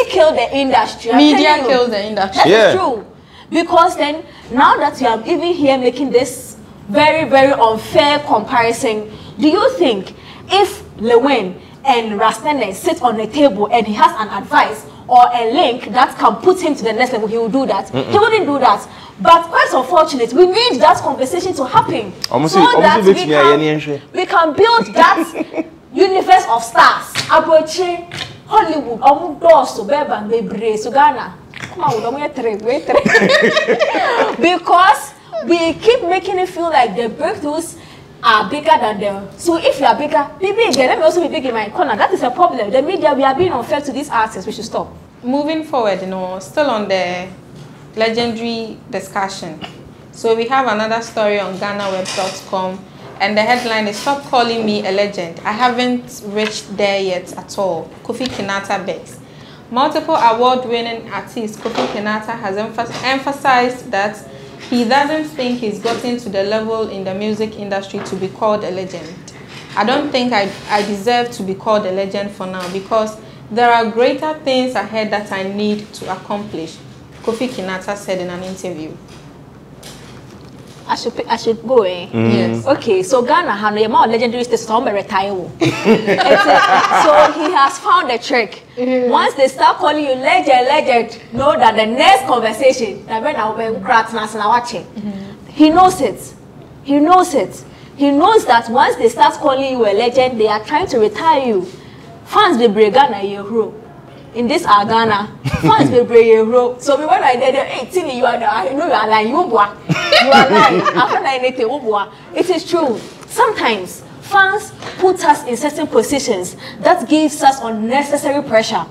kill the industry. Media kills the industry. That is true. Because then, now that you are even here making this very, very unfair comparison, do you think if LilWin and Rastene sit on a table and he has an advice or a link that can put him to the next level, he will do that? He wouldn't do that. But quite unfortunate, we need that conversation to happen so that we can build that universe of stars. Aboche, Hollywood, Omudoso, Beba, Bebre, Sugana. Because we keep making it feel like the breakthroughs are bigger than them. So if you are bigger, be big. Let me also be big in my corner. That is a problem. The media, we are being unfair to these artists. We should stop. Moving forward, still on the legendary discussion. So we have another story on GhanaWeb.com, and the headline is "Stop calling me a legend. I haven't reached there yet at all." Kofi Kinaata begs. Multiple award-winning artist Kofi Kinaata has emphasized that he doesn't think he's gotten to the level in the music industry to be called a legend. I don't think I deserve to be called a legend for now because there are greater things ahead that I need to accomplish, Kofi Kinaata said in an interview. I should go, eh? Yes. Okay, so Ghana has a more legendary status to retire. So he has found a trick. Once they start calling you legend, know that the next conversation, he knows it. He knows it. He knows that once they start calling you a legend, they are trying to retire you. Fans will bring Ghana a hero. In this Ghana, fans will bring a hero. So when I did 18, you are I know you are lying. You are lying. After it is true. Sometimes fans put us in certain positions that gives us unnecessary pressure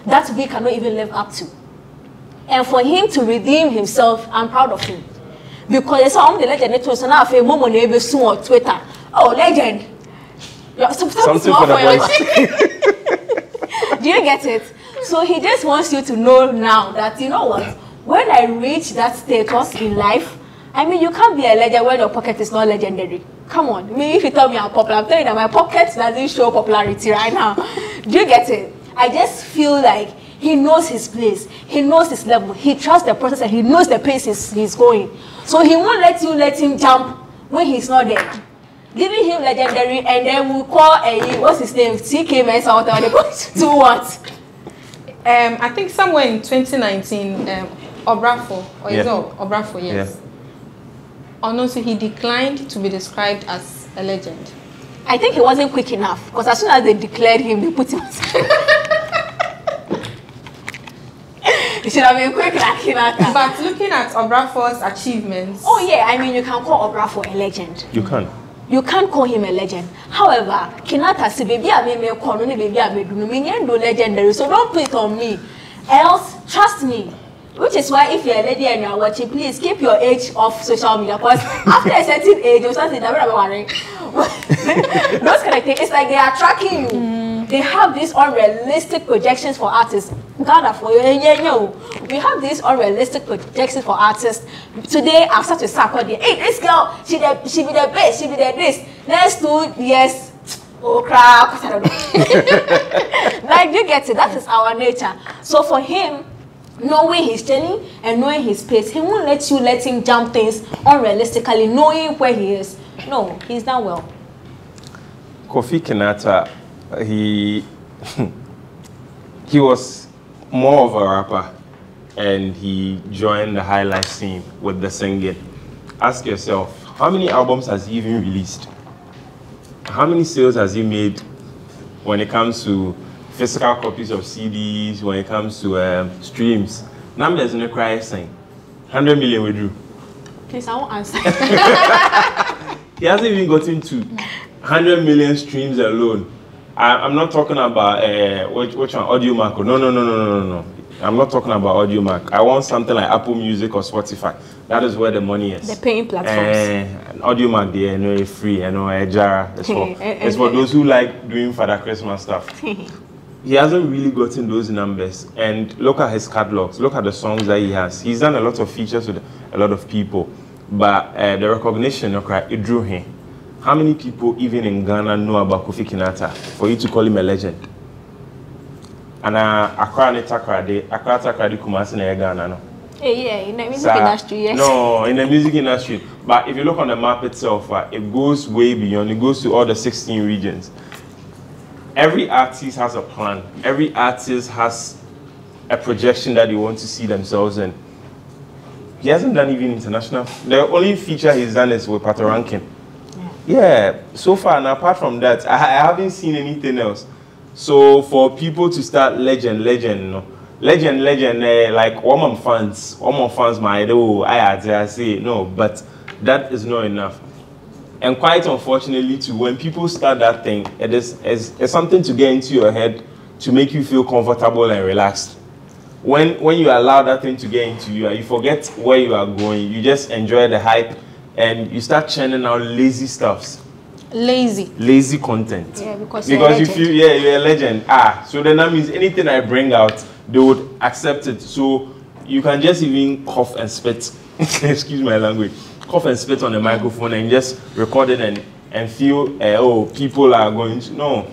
that we cannot even live up to. And for him to redeem himself, I'm proud of him. Because it's all the legend. So now I Momo never soon on Twitter. Oh, legend. Something for the voice. Do you get it? So he just wants you to know now that, you know what, when I reach that status in life, I mean, you can't be a legend when your pocket is not legendary. Come on. I mean, if you tell me I'm popular, I'm telling you that my pocket doesn't show popularity right now. Do you get it? I just feel like he knows his place. He knows his level. He trusts the process and he knows the pace he's going. So he won't let him jump when he's not there. Giving him legendary, and then we'll call what's his name? TK Mensa or whatever they go to what? I think somewhere in 2019, Obrafo, or is it Obrafo, yes. Or no, so he declined to be described as a legend. I think he wasn't quick enough, because as soon as they declared him, they put him. He should have been quick like Kinaata. But looking at Obrafo's achievements. Oh yeah, I mean, you can call Obrafo a legend. You can. You can't call him a legend. However, Kinaata said, baby, I may call me, baby, I may do no legendary. So don't put it on me. Else, trust me. Which is why if you're a lady and you're watching, please keep your age off social media. Because after a certain age, you'll start worrying. Those kind of things, it's like they are tracking you. They have these unrealistic projections for artists. Ghana for you, we have these unrealistic projections for artists. Today, I've started to sack her. Hey, this girl, she be the best, she be the this. Next 2 years, oh crap. Like, you get it? That is our nature. So for him, knowing his journey and knowing his pace, he won't let him jump things unrealistically, knowing where he is. No, he's done well. Kofi Kinaata, he was more of a rapper, and he joined the high life scene with the singing. Ask yourself, how many albums has he even released? How many sales has he made when it comes to physical copies of CDs, when it comes to streams? Numbers in the cry saying 100 million withdrew. Please, I won't answer. He hasn't even gotten to 100 million streams alone. I'm not talking about which one, Audiomack. No. I'm not talking about Audiomack. I want something like Apple Music or Spotify. That is where the money is. The paying platforms. Audiomack, they are free. Jara. It's for those who like doing Father Christmas stuff. He hasn't really gotten those numbers. And look at his catalogs. Look at the songs that he has. He's done a lot of features with a lot of people. But the recognition, it drew him. how many people even in Ghana know about Kofi Kinaata for you to call him a legend? And Accra Takrade Kumasi na Ghana no. Yeah, in the music industry, yes. No, in the music industry. But if you look on the map itself, it goes way beyond. It goes to all the 16 regions. Every artist has a plan. Every artist has a projection that they want to see themselves in. He hasn't done even international. The only feature he's done is with Pato Rankin. Yeah, so far, and apart from that, I haven't seen anything else. So for people to start legend, no. Legend, like all my fans might I say no, but that is not enough. And quite unfortunately too, when people start that thing, it's something to get into your head to make you feel comfortable and relaxed. When you allow that thing to get into you, you forget where you are going. You just enjoy the hype, and you start churning out lazy stuffs. Lazy content. Yeah, because you feel you're a legend. So then that means anything I bring out, they would accept it. So you can just even cough and spit. Excuse my language. Cough and spit on the microphone and just record it and feel oh, people are going to no.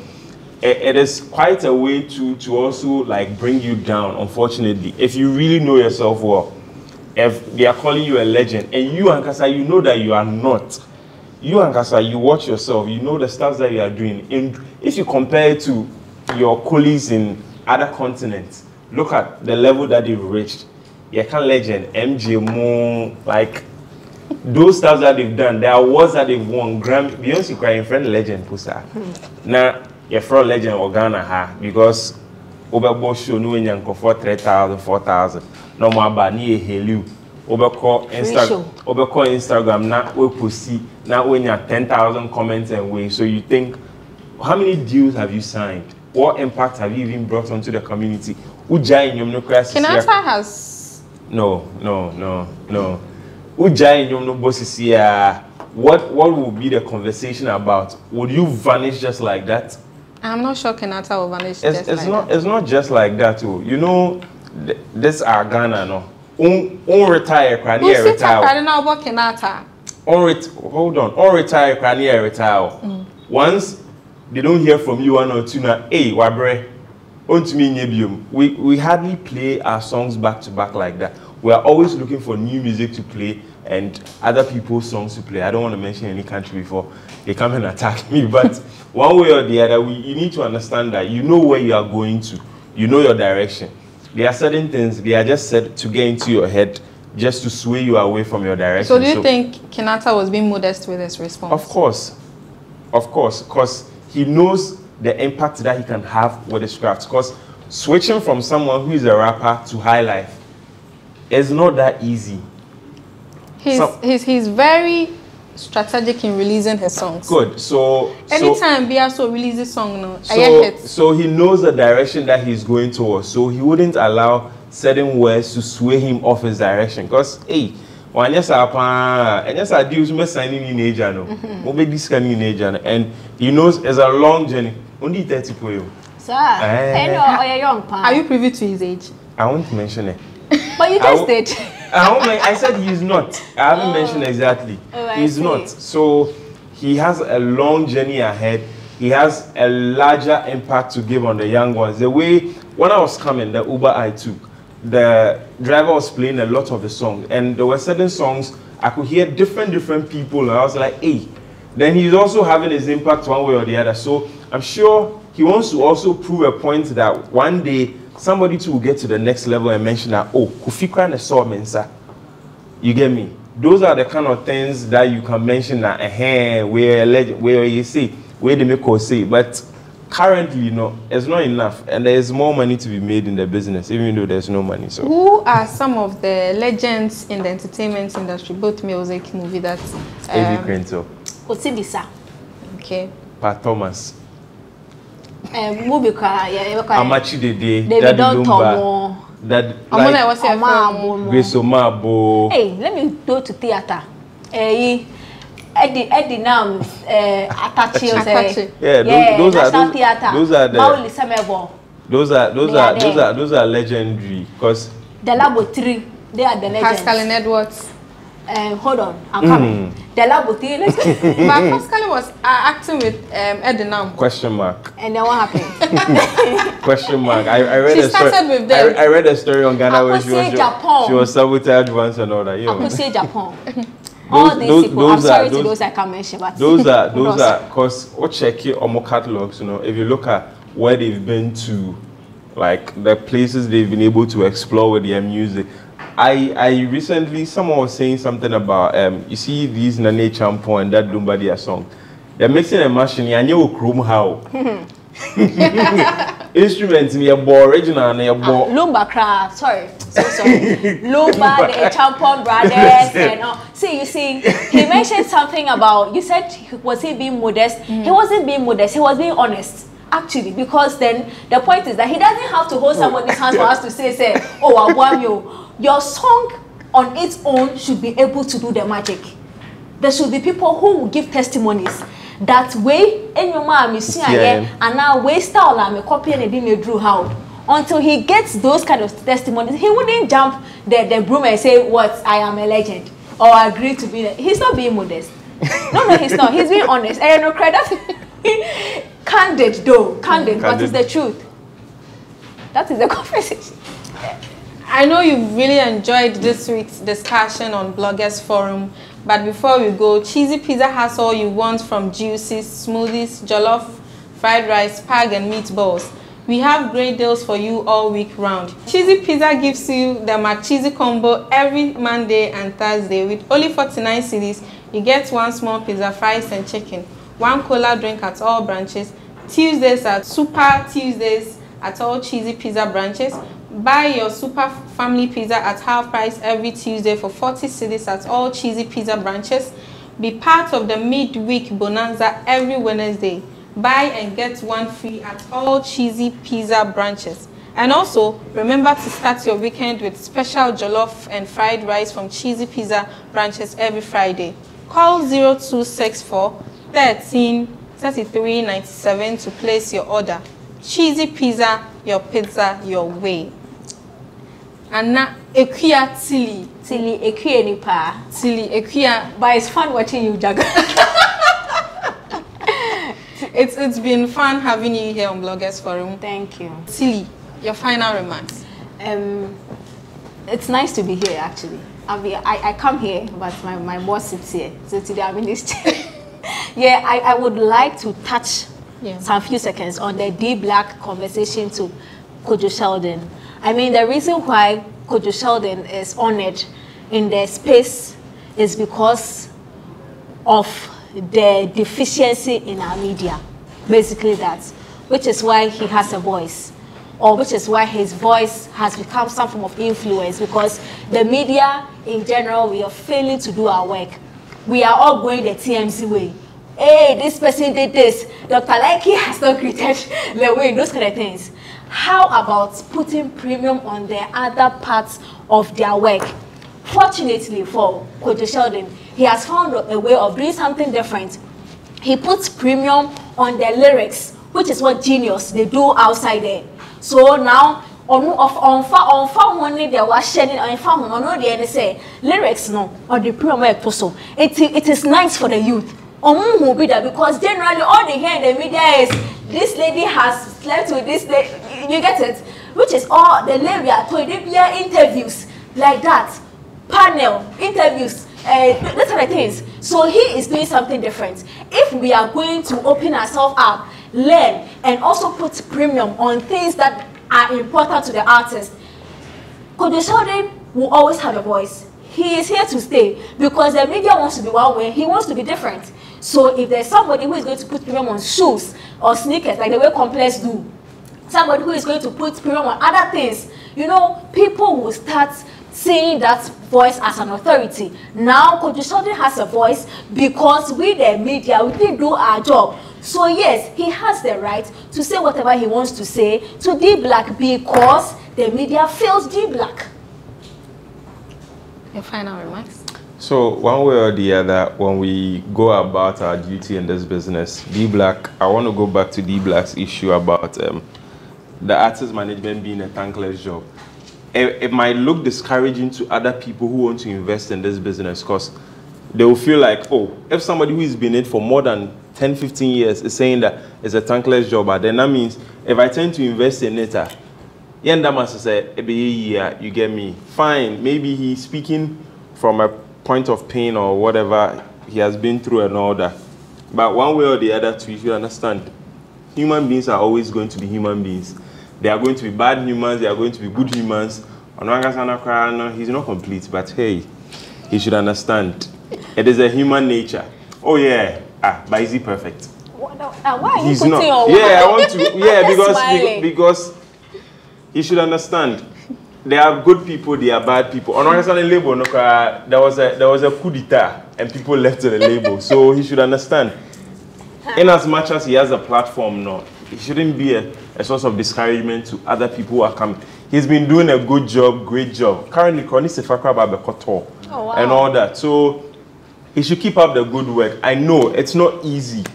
It is quite a way to also like bring you down, unfortunately. If you really know yourself well, if they are calling you a legend and you Ankasa, you know that you are not. You Ankasa, you watch yourself, you know the stuff that you are doing. And if you compare it to your colleagues in other continents, look at the level that they've reached. Yakan legend, MJ Moon, like those stuff that they've done, the awards that they've won, Grammy, Beyonce crying friend legend pusa. Now you're from legend or Ghana ha because Oberbo show no in for 3,000, 4,000. No more bad near Helu. Oberco Instagram now we pussy now when you're 10,000 comments and way. So you think how many deals have you signed? What impact have you even brought onto the community? Uja in your crisis. Kinaata has no. Uja in your bosses here. What will be the conversation about? Would you vanish just like that? I'm not sure Kinaata will vanish It's not just like that too. You know, this are Ghana no. Retire, retire. Hold on. Retire. Once they don't hear from you one or two now, hey, wabre, we hardly play our songs back to back like that. We are always looking for new music to play and other people's songs to play. I don't want to mention any country before they come and attack me, but one way or the other, you need to understand that you know where you are going to, you know your direction. There are certain things they are just said to get into your head just to sway you away from your direction. So do you think Kinaata was being modest with his response? Of course, because he knows the impact that he can have with his craft. Because switching from someone who is a rapper to high life is not that easy. He's very strategic in releasing his songs. Good. So anytime Biaso releases a song, no, so he knows the direction that he's going towards. So he wouldn't allow certain words to sway him off his direction. Because hey, when yes I do signing in age, and he knows it's a long journey. Only 30 for you. Sir, are you privy to his age? I won't mention it. But you just did. I said he's not. I haven't mentioned exactly. He's not. So he has a long journey ahead. He has a larger impact to give on the young ones. The way, when I was coming, the Uber I took, the driver was playing a lot of the songs. And there were certain songs, I could hear different people. And I was like, hey. Then he's also having his impact one way or the other. So I'm sure he wants to also prove a point that one day, somebody too will get to the next level and mention that, oh, Kufikra and saw Mensa. You get me? Those are the kind of things that you can mention that, where you say, where they make us say. But currently, you know, it's not enough. And there's more money to be made in the business, even though there's no money. So, who are some of the legends in the entertainment industry, both music, movie, that? Eddie Crento. Osibisa. Okay. Pat Thomas. Movie Amachi Dede, David Tomo. That like Grace Omabo. Hey, let me go to theater. Eddie now Atachi. Yeah, those are legendary because the Laboratory, they are the legends. Pascal and Edwards. Hold on, I'm coming. The Labuti, let's go. But Pascal was acting with Edenam. Question mark. And then what happened? Question mark. I read She a story. started with them. I read a story on Ghana where Japan. she was sabotaged once and all that. I could say Japan. All these people, I'm sorry to those I can't mention, but those are, because what check it on more catalogs, you know, if you look at where they've been to, like the places they've been able to explore with their music. I recently, someone was saying something about, you see these Nane Champo and that Dumbadia song. They're mixing a machine, and you will how. Instruments in your board, original and your board. Lumba craft, sorry. Lumba, the Champon brothers, and all. See, you see, he mentioned something about, you said, was he being modest? He wasn't being modest, he was being honest. Actually, because then the point is that he doesn't have to hold somebody's hand for us to say, oh, I want you. Your song on its own should be able to do the magic. There should be people who will give testimonies that way in your mom is and now waste all I'm a copy and a drew how until he gets those kind of testimonies. He wouldn't jump the broom and say what I am a legend or agree to be. He's not being modest. No, he's not. He's being honest. And no credit. Candid though, candid, but it's the truth. That is the conversation. I know you really enjoyed this week's discussion on Bloggers Forum, but before we go, Cheesy Pizza has all you want from juices, smoothies, jollof, fried rice, pag and meatballs. We have great deals for you all week round. Cheesy Pizza gives you the McCheesy combo every Monday and Thursday. With only 49 cedis, you get one small pizza, fries and chicken, one cola drink at all branches. Tuesdays are Super Tuesdays at all Cheesy Pizza branches. Buy your Super Family Pizza at half price every Tuesday for 40 cedis at all Cheesy Pizza branches. Be part of the midweek bonanza every Wednesday. Buy and get one free at all Cheesy Pizza branches. And also, remember to start your weekend with special jollof and fried rice from Cheesy Pizza branches every Friday. Call 0264 13 33 97 to place your order. Cheesy Pizza, your pizza your way. And now, Ekuya Tilly. Tilly, Ekuya Nipa. Tilly, Ekuya. But it's fun watching you juggle. It's been fun having you here on Bloggers Forum. Thank you. Tilly, your final remarks. It's nice to be here actually. I come here, but my boss sits here. So today I'm in this chair. Yeah, I would like to touch some few seconds on the D-Black conversation to Kojo Sheldon. I mean, the reason why Kojo Sheldon is honored in the space is because of the deficiency in our media. Basically that, which is why he has a voice, or which is why his voice has become some form of influence, because the media in general, we are failing to do our work. We are all going the TMC way. Hey, this person did this. Dr. Likee has not greeted LilWin, those kind of things. How about putting premium on the other parts of their work? Fortunately for Kojo Sheldon, he has found a way of doing something different. He puts premium on the lyrics, which is what genius they do outside there. So now, on money they were sharing on the say lyrics no or the premium so it is nice for the youth. Because generally all they hear in the media is this lady has slept with this lady, you get it, which is all the lady are told. They be interviews like that, panel interviews, those kind of things. So he is doing something different. If we are going to open ourselves up, learn, and also put premium on things that are important to the artist, Kojo Sheldon will always have a voice. He is here to stay because the media wants to be one way, he wants to be different. So if there's somebody who is going to put premium on shoes or sneakers, like the way Complex do, somebody who is going to put premium on other things, you know, people will start seeing that voice as an authority. Now, Kojo Sheldon has a voice because we, the media, we didn't do our job. So yes, he has the right to say whatever he wants to say to D-Black because the media fails D-Black. Your final remarks? So one way or the other, when we go about our duty in this business, D-Black, I want to go back to D-Black's issue about the artist management being a thankless job. it might look discouraging to other people who want to invest in this business because they will feel like, oh, if somebody who has been in it for more than 10, 15 years is saying that it's a thankless job, then that means if I tend to invest in it, yeah, that must say, you get me. Fine, maybe he's speaking from a point of pain or whatever he has been through and all that. But one way or the other, too, you should understand, human beings are always going to be human beings. They are going to be bad humans, they are going to be good humans. He's not complete, but hey, he should understand. It is a human nature. Oh yeah, but is he perfect? Why are you He's putting not. your Yeah, I want to. Yeah, because he should understand. There are good people, there are bad people. On one label, there was a coup d'etat and people left the label. So he should understand. In as much as he has a platform now, it shouldn't be a source of discouragement to other people who are coming. He's been doing a good job, great job. Currently, and all that. So he should keep up the good work. I know it's not easy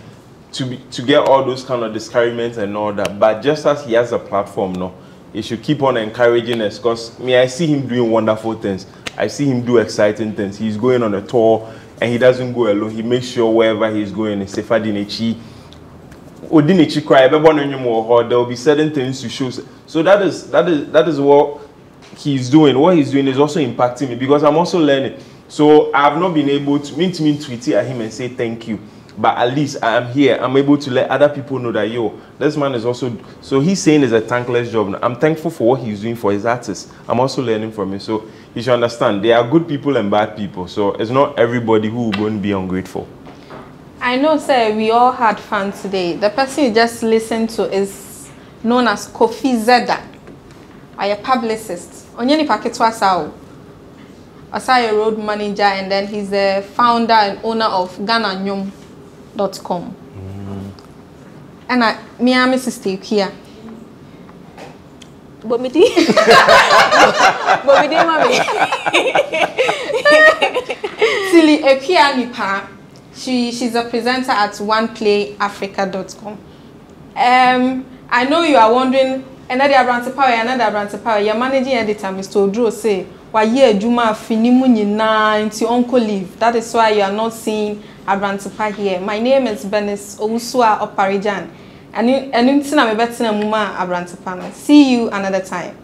to get all those kind of discouragements and all that, but just as he has a platform now, he should keep on encouraging us because I see him doing wonderful things. I see him do exciting things. He's going on a tour and he doesn't go alone. He makes sure wherever he's going, there will be certain things to show. So that is what he's doing. What he's doing is also impacting me because I'm also learning. So I have not been able to tweet at him and say thank you. But at least I am here. I'm able to let other people know that, yo, this man is also... So he's saying it's a thankless job. I'm thankful for what he's doing for his artists. I'm also learning from him. So you should understand, there are good people and bad people. So it's not everybody who will go and be ungrateful. I know, sir, we all had fun today. The person you just listened to is known as Kofi Zeda, a publicist. Onyeni Paketwa Sao. A road manager, and then he's the founder and owner of GhanaNyom.com. And me and my sister here. Bomidi. Bomidi, mommy. Silly Ekia Nipa. She's a presenter at oneplayafrica.com. I know you are wondering, another brand power. Your managing editor, Mr. Odro, say, why ye Juma finimu nyina into uncle leave. That is why you are not seeing a brand here. My name is Benis Owusua Oparijan. And in Tina me betina muma a brand. See you another time.